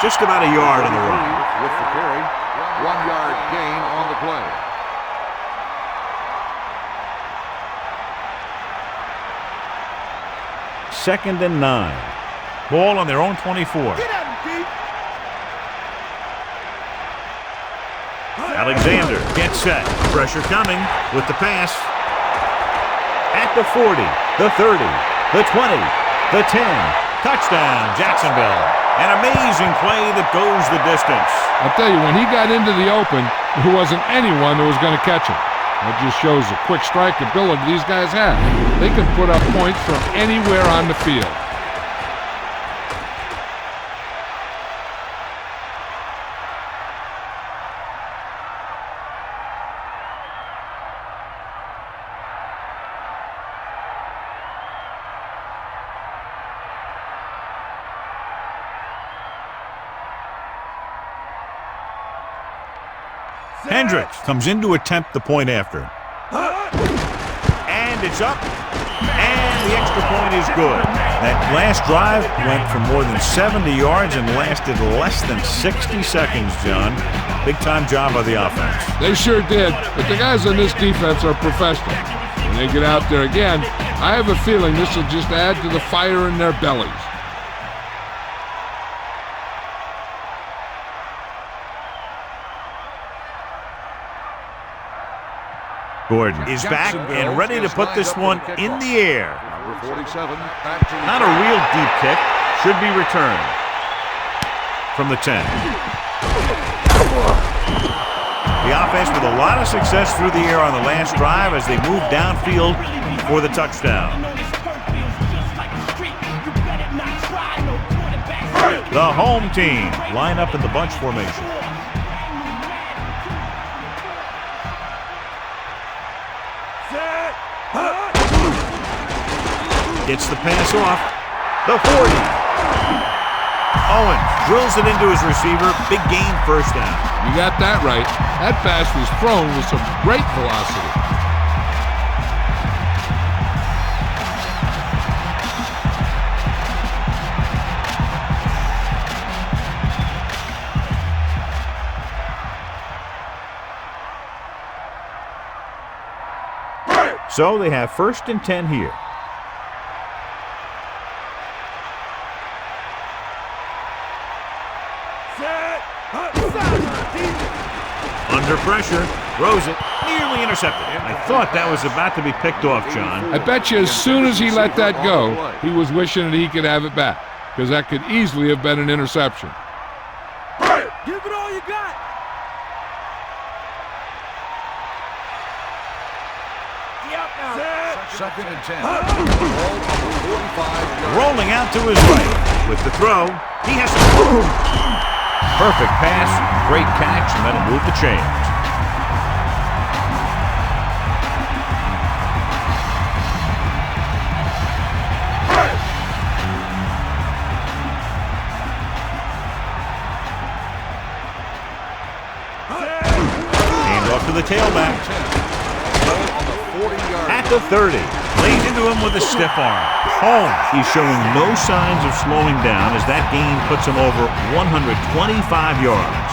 Just about a yard on the run. With the carry. 1-yard gain on the play. Second and 9. Ball on their own 24. Get at him, Pete. Alexander gets set. Pressure coming with the pass. At the 40, the 30, the 20, the 10. Touchdown, Jacksonville. An amazing play that goes the distance. I'll tell you, when he got into the open, there wasn't anyone that was going to catch him. That just shows the quick strike ability these guys have. They can put up points from anywhere on the field. Hendricks comes in to attempt the point after. And it's up. And the extra point is good. That last drive went for more than 70 yards and lasted less than 60 seconds, John. Big-time job by the offense. They sure did, but the guys on this defense are professional. When they get out there again, I have a feeling this will just add to the fire in their bellies. Gordon is back and ready to put this one in the air. Number 47, Not a real deep kick. Should be returned from the 10. The offense with a lot of success through the air on the last drive as they move downfield for the touchdown. The home team line up in the bunch formation. Gets the pass off. The 40. Owens drills it into his receiver. Big gain, first down. You got that right. That pass was thrown with some great velocity. So they have 1st and 10 here. Under pressure, throws it, nearly intercepted. I thought that was about to be picked off, John. I bet you as soon as he let that go, he was wishing that he could have it back, because that could easily have been an interception. Give it all you got. second and 10. Ball on the 45. Rolling out to his right. With the throw, he has to... Perfect pass, great catch, and that'll move the chains. Hand off to the tailback. At the 30, lays into him with a stiff arm. Home. He's showing no signs of slowing down as that gain puts him over 125 yards.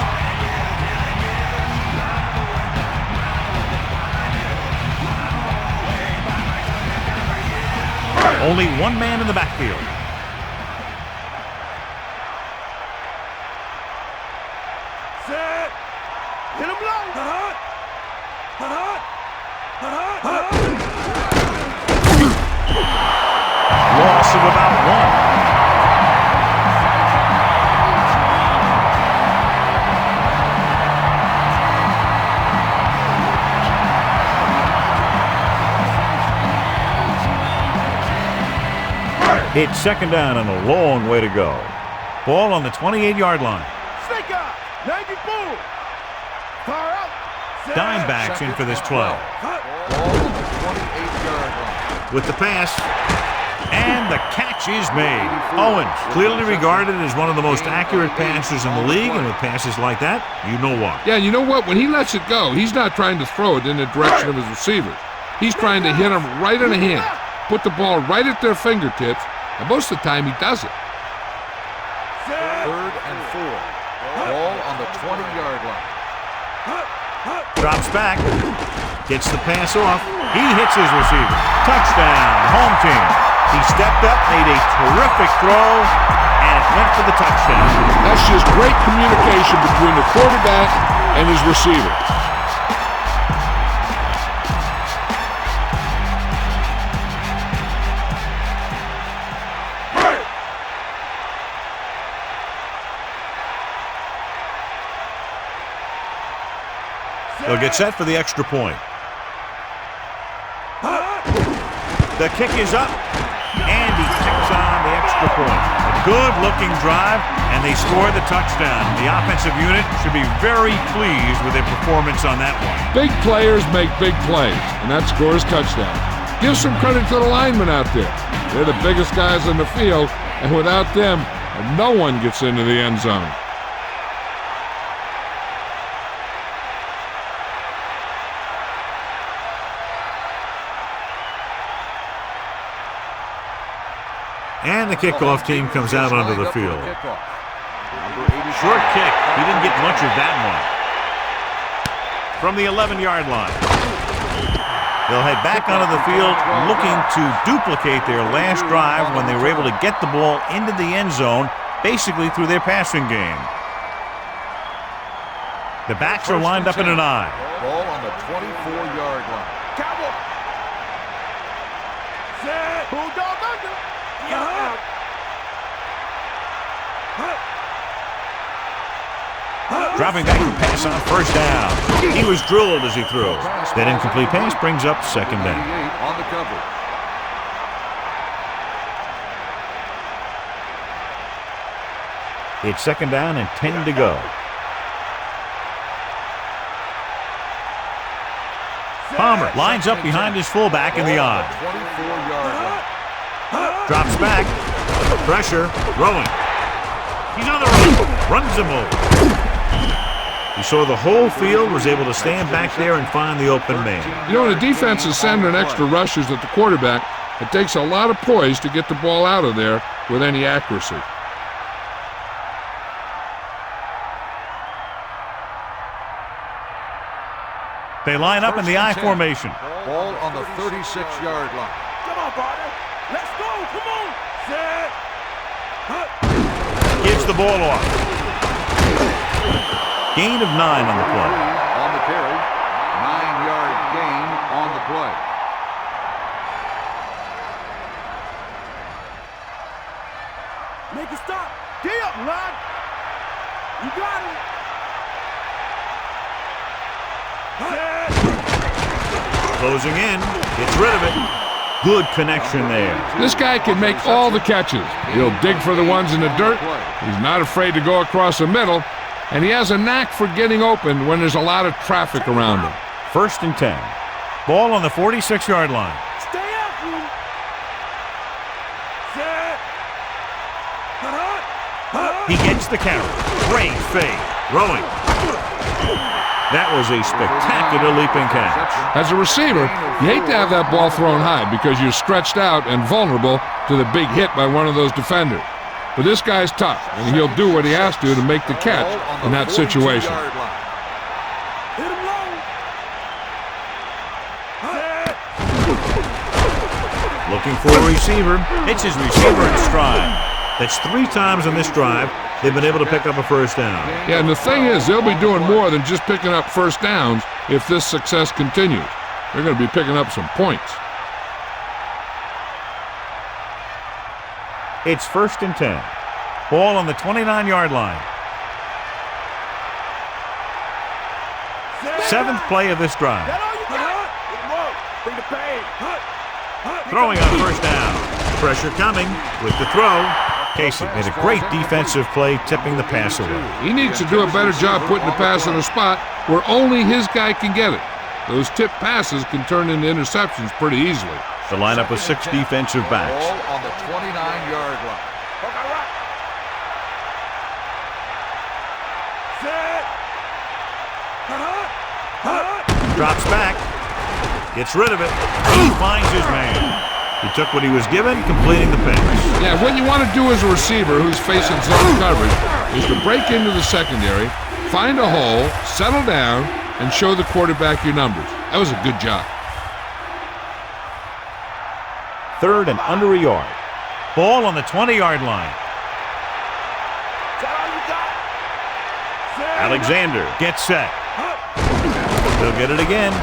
Only one man in the backfield. Set. Hit him low. Loss of about 1. It's 2nd down and a long way to go. Ball on the 28-yard line. Snake out. 94. Far out. Dime backs in for this play. Ball on the 28-yard line. With the pass. And the catch is made. Owens, clearly regarded as one of the most accurate passers in the league, and with passes like that, you know why. Yeah, you know what? When he lets it go, he's not trying to throw it in the direction of his receivers. He's trying to hit them right in the hand, put the ball right at their fingertips, and most of the time he does it. 3rd and 4. Ball on the 20-yard line. Drops back. Gets the pass off. He hits his receiver. Touchdown, home team. He stepped up, made a terrific throw, and it went for the touchdown. That's just great communication between the quarterback and his receiver. They'll get set for the extra point. The kick is up, and he kicks on the extra point. A good-looking drive, and they score the touchdown. The offensive unit should be very pleased with their performance on that one. Big players make big plays, and that scores touchdowns. Give some credit to the linemen out there. They're the biggest guys on the field, and without them, no one gets into the end zone. And the kickoff team comes out onto the field. Short kick. He didn't get much of that one. From the 11-yard line. They'll head back onto the field looking to duplicate their last drive when they were able to get the ball into the end zone, basically through their passing game. The backs are lined up in an I. Ball on the 24-yard line. Set. Bulldog under. Yeah. Dropping back to pass on first down. He was drilled as he threw. That incomplete pass brings up second down. On the coverage. It's second down and 10 to go. Palmer lines up behind his fullback in the I. 24-yard line. Drops back. Pressure. Rolling. He's on the run. Runs him over. He saw the whole field, was able to stand back there and find the open man. You know, when the defense is sending extra rushers at the quarterback, it takes a lot of poise to get the ball out of there with any accuracy. They line up in the I formation. Ball on the 36-yard line. Come on, partner. Let's go. Come on. Set. Gives the ball off. Gain of 9 on the play. On the carry. 9-yard gain on the play. Make it stop. Get up, lad. You got it. Closing in. Gets rid of it. Good connection there. This guy can make all the catches. He'll dig for the ones in the dirt. He's not afraid to go across the middle. And he has a knack for getting open when there's a lot of traffic around him. First and 10. Ball on the 46-yard line. Stay after him. Set. He gets the carry. Great fade. Rolling. That was a spectacular leaping catch. As a receiver, you hate to have that ball thrown high because you're stretched out and vulnerable to the big hit by one of those defenders. But this guy's tough, and he'll do what he has to make the catch in that situation. Hit him low. Looking for a receiver. It's his receiver in stride. That's 3 times on this drive they've been able to pick up a first down. Yeah, and the thing is, they'll be doing more than just picking up first downs if this success continues. They're going to be picking up some points. It's first and 10. Ball on the 29-yard line. 7th play of this drive. Bring the pain. Throwing on first down. Pressure coming with the throw. Casey made a great defensive play, tipping the pass away. He needs to do a better job putting the pass in a spot where only his guy can get it. Those tip passes can turn into interceptions pretty easily. The lineup with 6 defensive backs. Ball on the 29-yard line. Drops back. Gets rid of it. He finds his man. He took what he was given, completing the pass. Yeah, what you want to do as a receiver who's facing zone coverage is to break into the secondary, find a hole, settle down, and show the quarterback your numbers. That was a good job. 3rd and under a yard. Ball on the 20-yard line. Alexander gets set. He'll get it again.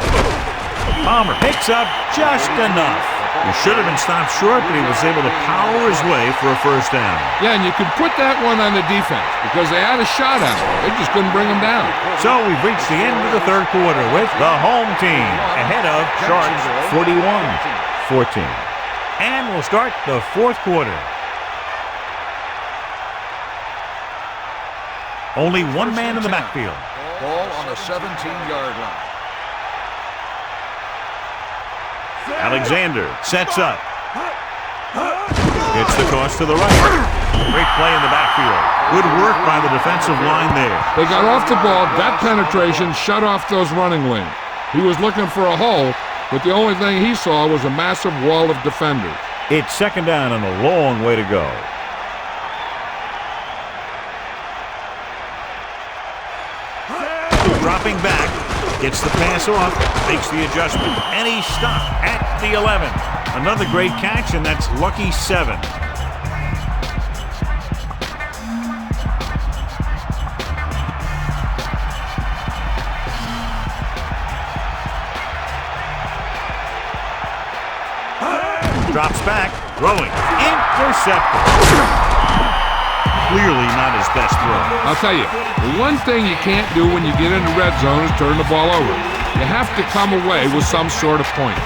Palmer picks up just enough. He should have been stopped short, but he was able to power his way for a first down. Yeah, and you could put that one on the defense because they had a shot at him. They just couldn't bring him down. So we've reached the end of the 3rd quarter with the home team ahead of Sharks 41-14. And we'll start the 4th quarter. Only one man in the backfield. Ball on the 17-yard line. Alexander sets up. Gets the toss to the right. Great play in the backfield. Good work by the defensive line there. They got off the ball. That penetration shut off those running lanes. He was looking for a hole, but the only thing he saw was a massive wall of defenders. It's second down and a long way to go. Dropping back, gets the pass off, makes the adjustment, and he's stopped at the 11. Another great catch, and that's lucky 7. Drops back, throwing, intercepted. Clearly not his best throw. I'll tell you, the one thing you can't do when you get in the red zone is turn the ball over. You have to come away with some sort of points.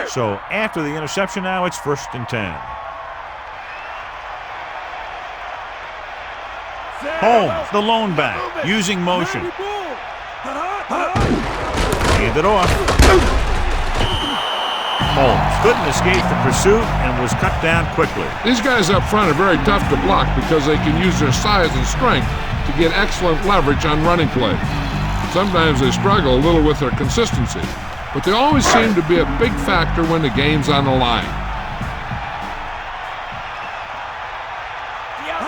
So after the interception now, it's 1st and 10. Holmes, the lone back, using motion. Hand it off. Holmes couldn't escape the pursuit and was cut down quickly. These guys up front are very tough to block because they can use their size and strength to get excellent leverage on running plays. Sometimes they struggle a little with their consistency, but they always seem to be a big factor when the game's on the line.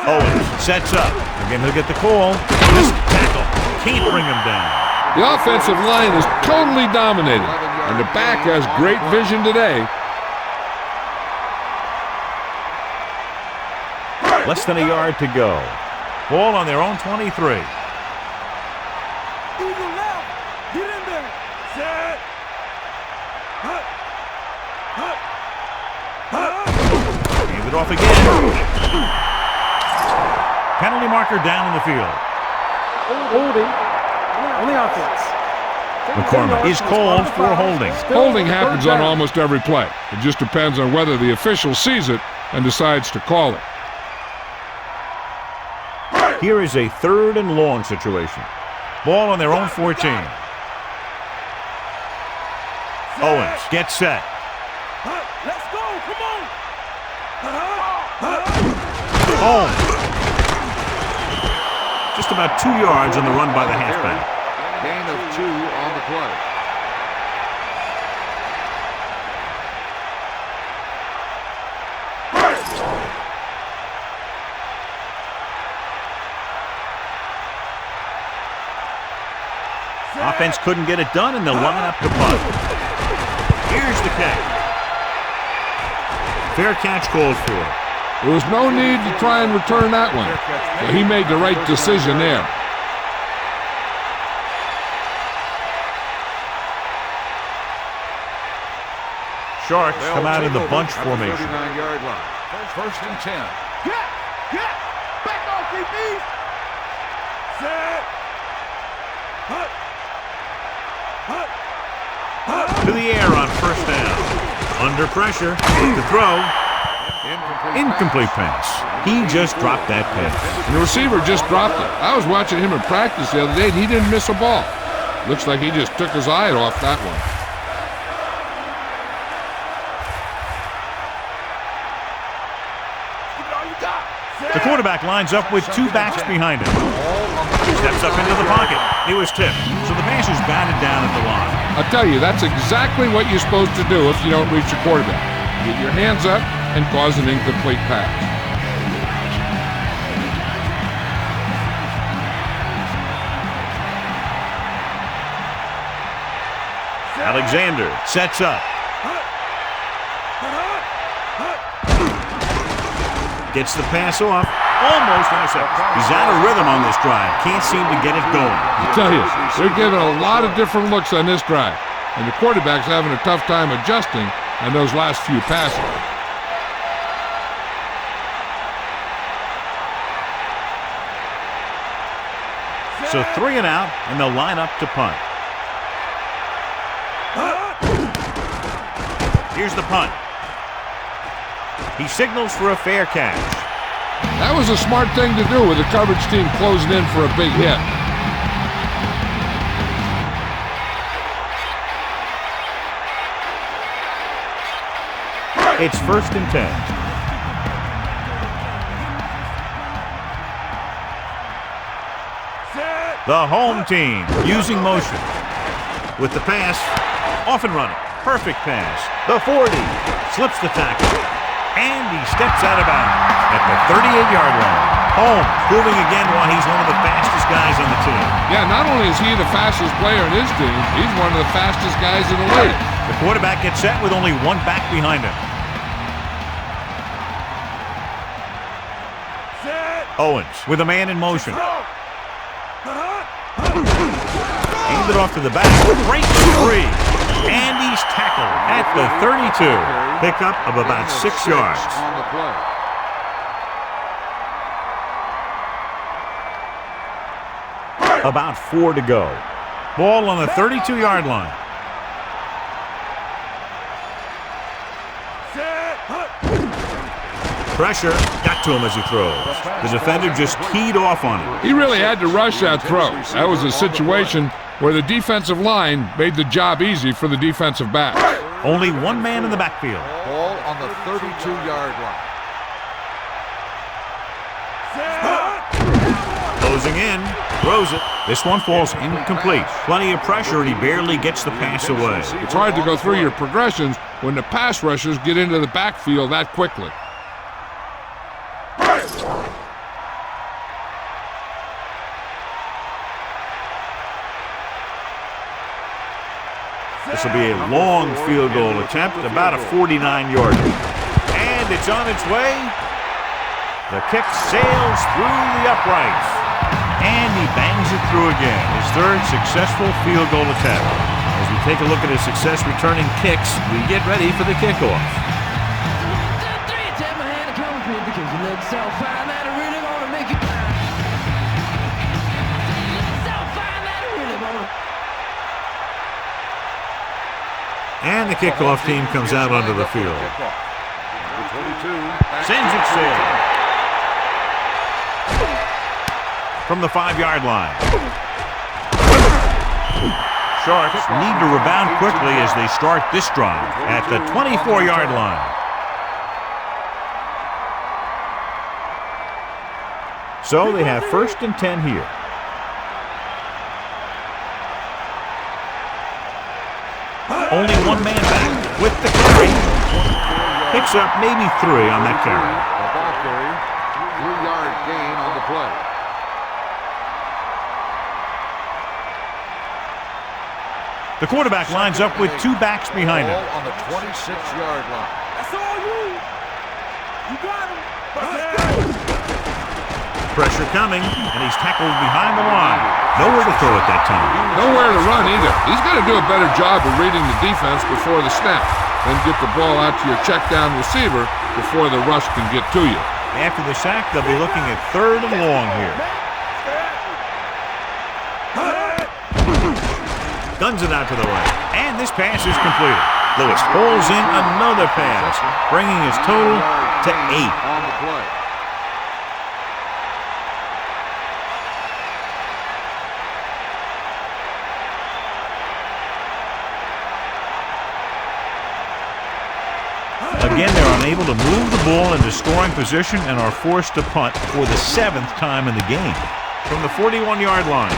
Owens sets up. Again, he'll get the call. This tackle can't bring him down. The offensive line is totally dominated, and the back has great vision today. Less than a yard to go. Ball on their own 23. Eagle left. Get in there. Set. Hand it off again. Penalty marker down in the field. Holding on the offense. McCormick is called for holding. Holding happens on almost every play. It just depends on whether the official sees it and decides to call it. Here is a 3rd and long situation. Ball on their own 14. Owens gets set. Let's go. Come on. Holmes. Just about 2 yards on the run by the halfback. Gain of 2 on the play. Offense couldn't get it done, and they'll line up to punt. Here's the kick. Fair catch called for. There was no need to try and return that one, so he made the right decision there. Sharks come out in the bunch at formation. The 39-yard line. 1st and 10. Get. Back off, DB. Set. To the air on 1st down. Under pressure. To throw. Incomplete pass. He just dropped that pass. And the receiver just dropped it. I was watching him in practice the other day, and he didn't miss a ball. Looks like he just took his eye off that one. The quarterback lines up with 2 backs behind him. Steps up into the pocket. He was tipped, so the pass is batted down at the line. I'll tell you, that's exactly what you're supposed to do if you don't reach your quarterback. Get your hands up and cause an incomplete pass. Alexander sets up. Gets the pass off. Almost intercepted. He's out of rhythm on this drive. Can't seem to get it going. I tell you, they're giving a lot of different looks on this drive, and the quarterback's having a tough time adjusting on those last few passes. So 3 and out, and they'll line up to punt. Here's the punt. He signals for a fair catch. That was a smart thing to do with the coverage team closing in for a big hit. It's 1st and 10. The home team using motion. With the pass, off and running. Perfect pass. The 40 slips the tackle. And he steps out of bounds at the 38-yard line. Home, proving again why he's one of the fastest guys on the team. Yeah, not only is he the fastest player in his team, he's one of the fastest guys in the league. The quarterback gets set with only one back behind him. Owens with a man in motion. Aimed it off to the back. Breaks free. And he's tackled at the 32. Pickup of about 6 yards. About 4 to go. Ball on the 32-yard line. Pressure got to him as he throws. The defender just teed off on him. He really had to rush that throw. That was a situation where the defensive line made the job easy for the defensive back. Only one man in the backfield. Ball on the 32-yard line. Closing in, throws it. This one falls incomplete. Plenty of pressure, and he barely gets the pass away. It's hard to go through your progressions when the pass rushers get into the backfield that quickly. This will be a long field goal attempt, about a 49-yarder. And it's on its way. The kick sails through the uprights. And he bangs it through again. His third successful field goal attempt. As we take a look at his success returning kicks, we get ready for the kickoff. And the kickoff team comes out onto the field. Sends it sail. From the 5-yard line. Sharks need to rebound quickly as they start this drive at the 24-yard line. So they have 1st and 10 here. Only one man back with the carry. Picks up maybe 3 on that carry. The ball carry, 3-yard gain on the play. The quarterback lines up with 2 backs behind him. Ball on the 26-yard line. That's all you. You got him. Pressure coming, and he's tackled behind the line. Nowhere to throw at that time. Nowhere to run either. He's got to do a better job of reading the defense before the snap. Then get the ball out to your check down receiver before the rush can get to you. After the sack, they'll be looking at 3rd and long here. Guns it out to the right. And this pass is completed. Lewis pulls in another pass, bringing his total to 8. On the play. Again, they're unable to move the ball into scoring position and are forced to punt for the 7th time in the game. From the 41-yard line.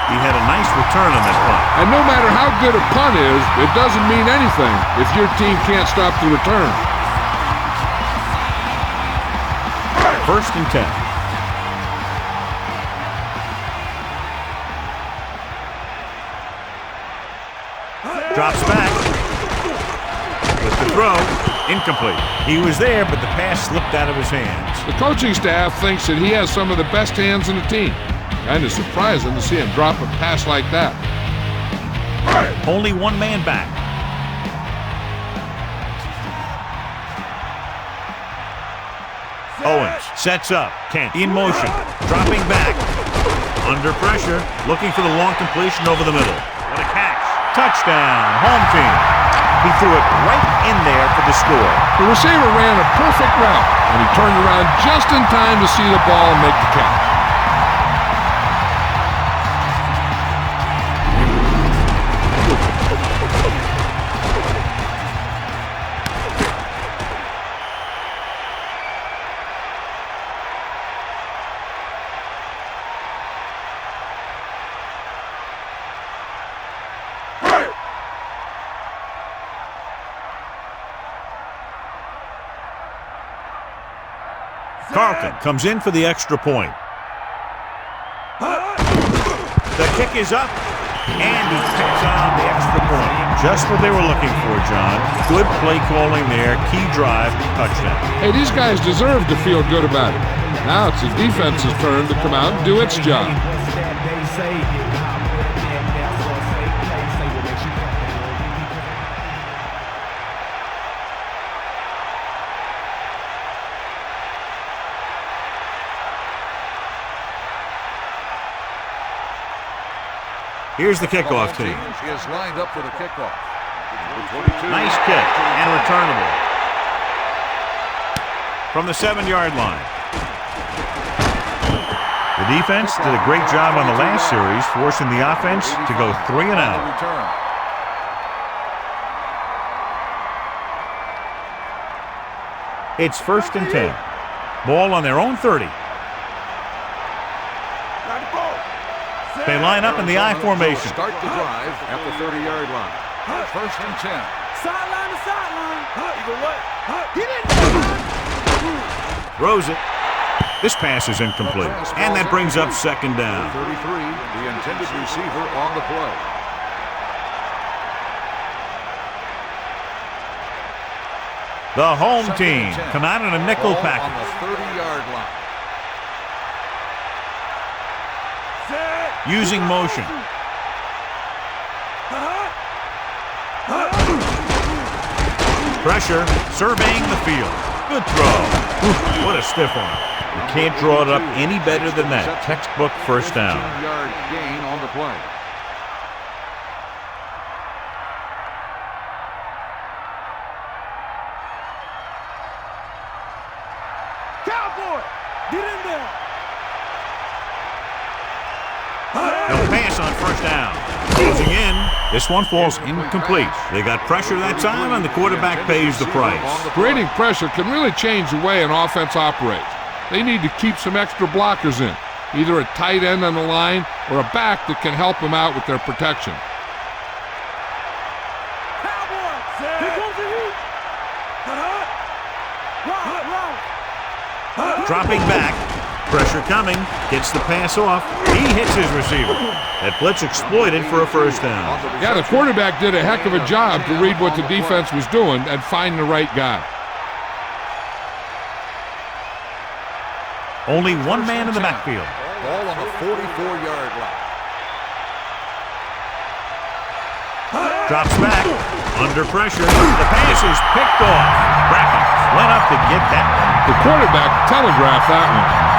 He had a nice return on that punt. And no matter how good a punt is, it doesn't mean anything if your team can't stop the return. 1st and 10. Drops back. With the throw, incomplete. He was there, but the pass slipped out of his hands. The coaching staff thinks that he has some of the best hands in the team. Kind of surprising to see him drop a pass like that. Only one man back. Owens sets up. Kent in motion. Dropping back. Under pressure. Looking for the long completion over the middle. What a catch. Touchdown. Home team. He threw it right in there for the score. The receiver ran a perfect route, and he turned around just in time to see the ball make the catch. Carlton comes in for the extra point. The kick is up, and he picks on the extra point. Just what they were looking for, John. Good play calling there. Key drive, touchdown. Hey, these guys deserve to feel good about it. Now it's the defense's turn to come out and do its job. Here's the kickoff team. Is lined up for the kickoff. Nice kick and returnable. From the 7-yard line. The defense did a great job on the last series, forcing the offense to go 3 and out. It's 1st and 10. Ball on their own 30. They line up in the I formation. Start the drive at the 30-yard line. 1st and 10. Sideline to sideline. You go what? Get in. Throws it. This pass is incomplete. And that brings up 2nd down. 33, the intended receiver on the play. The home team come out in a nickel Ball package. on the 30-yard line. Using motion. Pressure, surveying the field. Good throw. What a stiff one. You can't draw it up any better than that. Textbook 1st down. 15-yard gain on the play. Cowboy, get in there. No pass on 1st down. Closing in. This one falls incomplete. They got pressure that time, and the quarterback pays the price. Creating pressure can really change the way an offense operates. They need to keep some extra blockers in, either a tight end on the line or a back that can help them out with their protection. Cowboy, here comes the heat. Dropping back. Pressure coming. Gets the pass off. He hits his receiver. That blitz exploited for a 1st down. Yeah, the quarterback did a heck of a job to read what the defense was doing and find the right guy. Only one man in the backfield. Ball on the 44-yard line. Drops back. Under pressure. The pass is picked off. Brackett went up to get that. The quarterback telegraphed that one.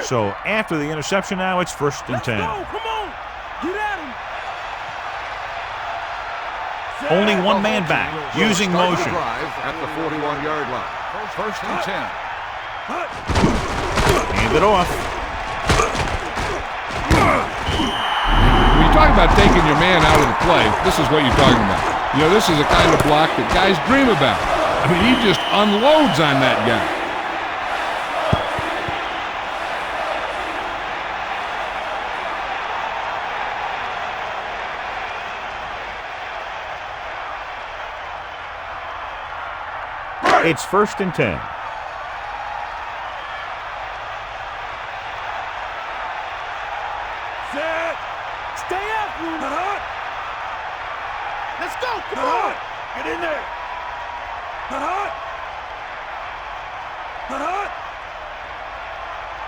So after the interception now, it's 1st and 10. Come on. Get at him. Only one man back, using Start the motion. drive at the 41-yard line. 1st and 10. Hand it off. When you talk about taking your man out of the play, this is what you're talking about. You know, this is the kind of block that guys dream about. I mean, he just unloads on that guy. It's 1st and 10. Set. Stay after him. Let's go. Come on. Get in there.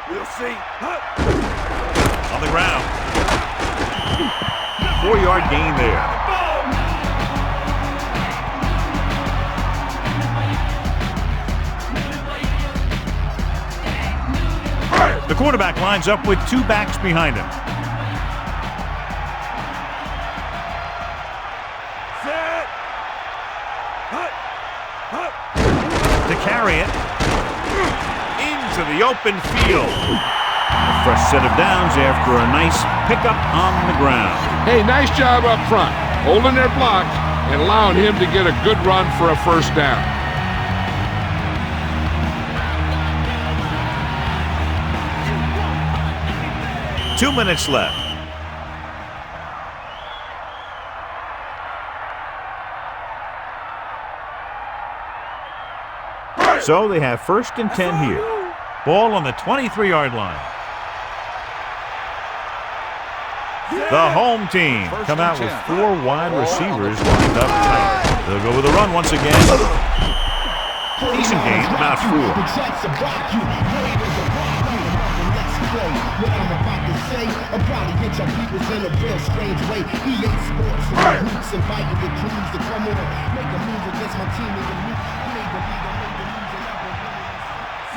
We'll see. On the ground. 4-yard gain there. The quarterback lines up with 2 backs behind him. Set. To carry it into the open field. A fresh set of downs after a nice pickup on the ground. Hey, nice job up front, holding their block and allowing him to get a good run for a first down. Two minutes left. So they have 1st and 10 here. Ball on the 23-yard line. The home team come out with 4 wide receivers lined up tight. They'll go with a run once again. Decent game, about 4. What I'm about to say, I'll probably hit your peoples in a real strange way. EA Sports, hoops, inviting the crews to come on, make a move against my team in the loop.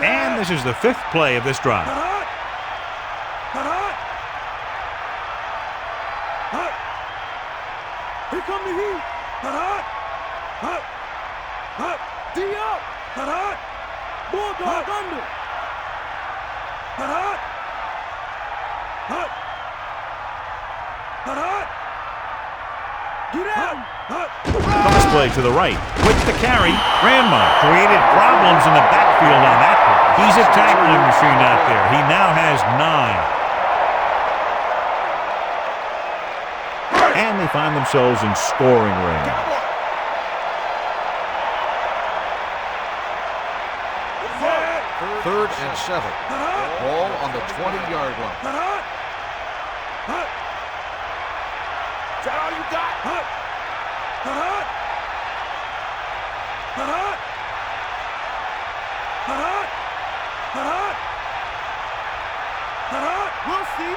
And this is the 5th play of this drive. Here come the heat. D up. Bulldog under. Get out. Cross play to the right. With the carry, Grandma created problems in the backfield on that play. He's a tackling machine out there. He now has 9. And they find themselves in scoring range. Third and 7. Ball on the 20-yard line. Is that all you got? We'll see.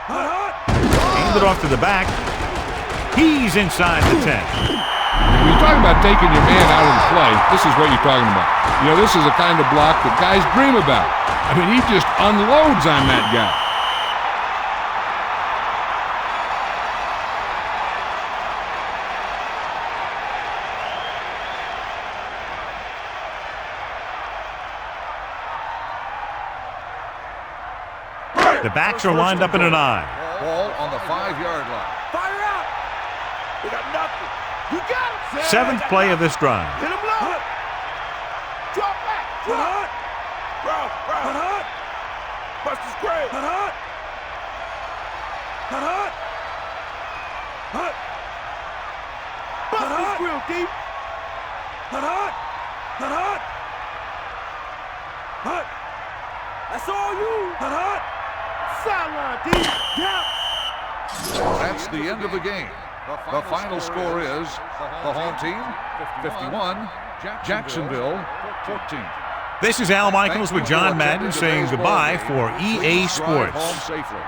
Hand it off to the back. He's inside the 10. When you're talking about taking your man out of the play, this is what you're talking about. You know, this is the kind of block that guys dream about. I mean, he just unloads on that guy. The backs are lined up in an I. Ball on the 5-yard line. Fire out. We got nothing. You got him. 7th play of this drive. Hit him low. Drop back. Drop. Route. Buster's great. Buster's real deep. That's all you. Sideline deep. Yeah. That's the end of the game. The final score is the home team 51, Jacksonville 14. This is Al Michaels with John Madden saying goodbye for EA Sports. Home safely.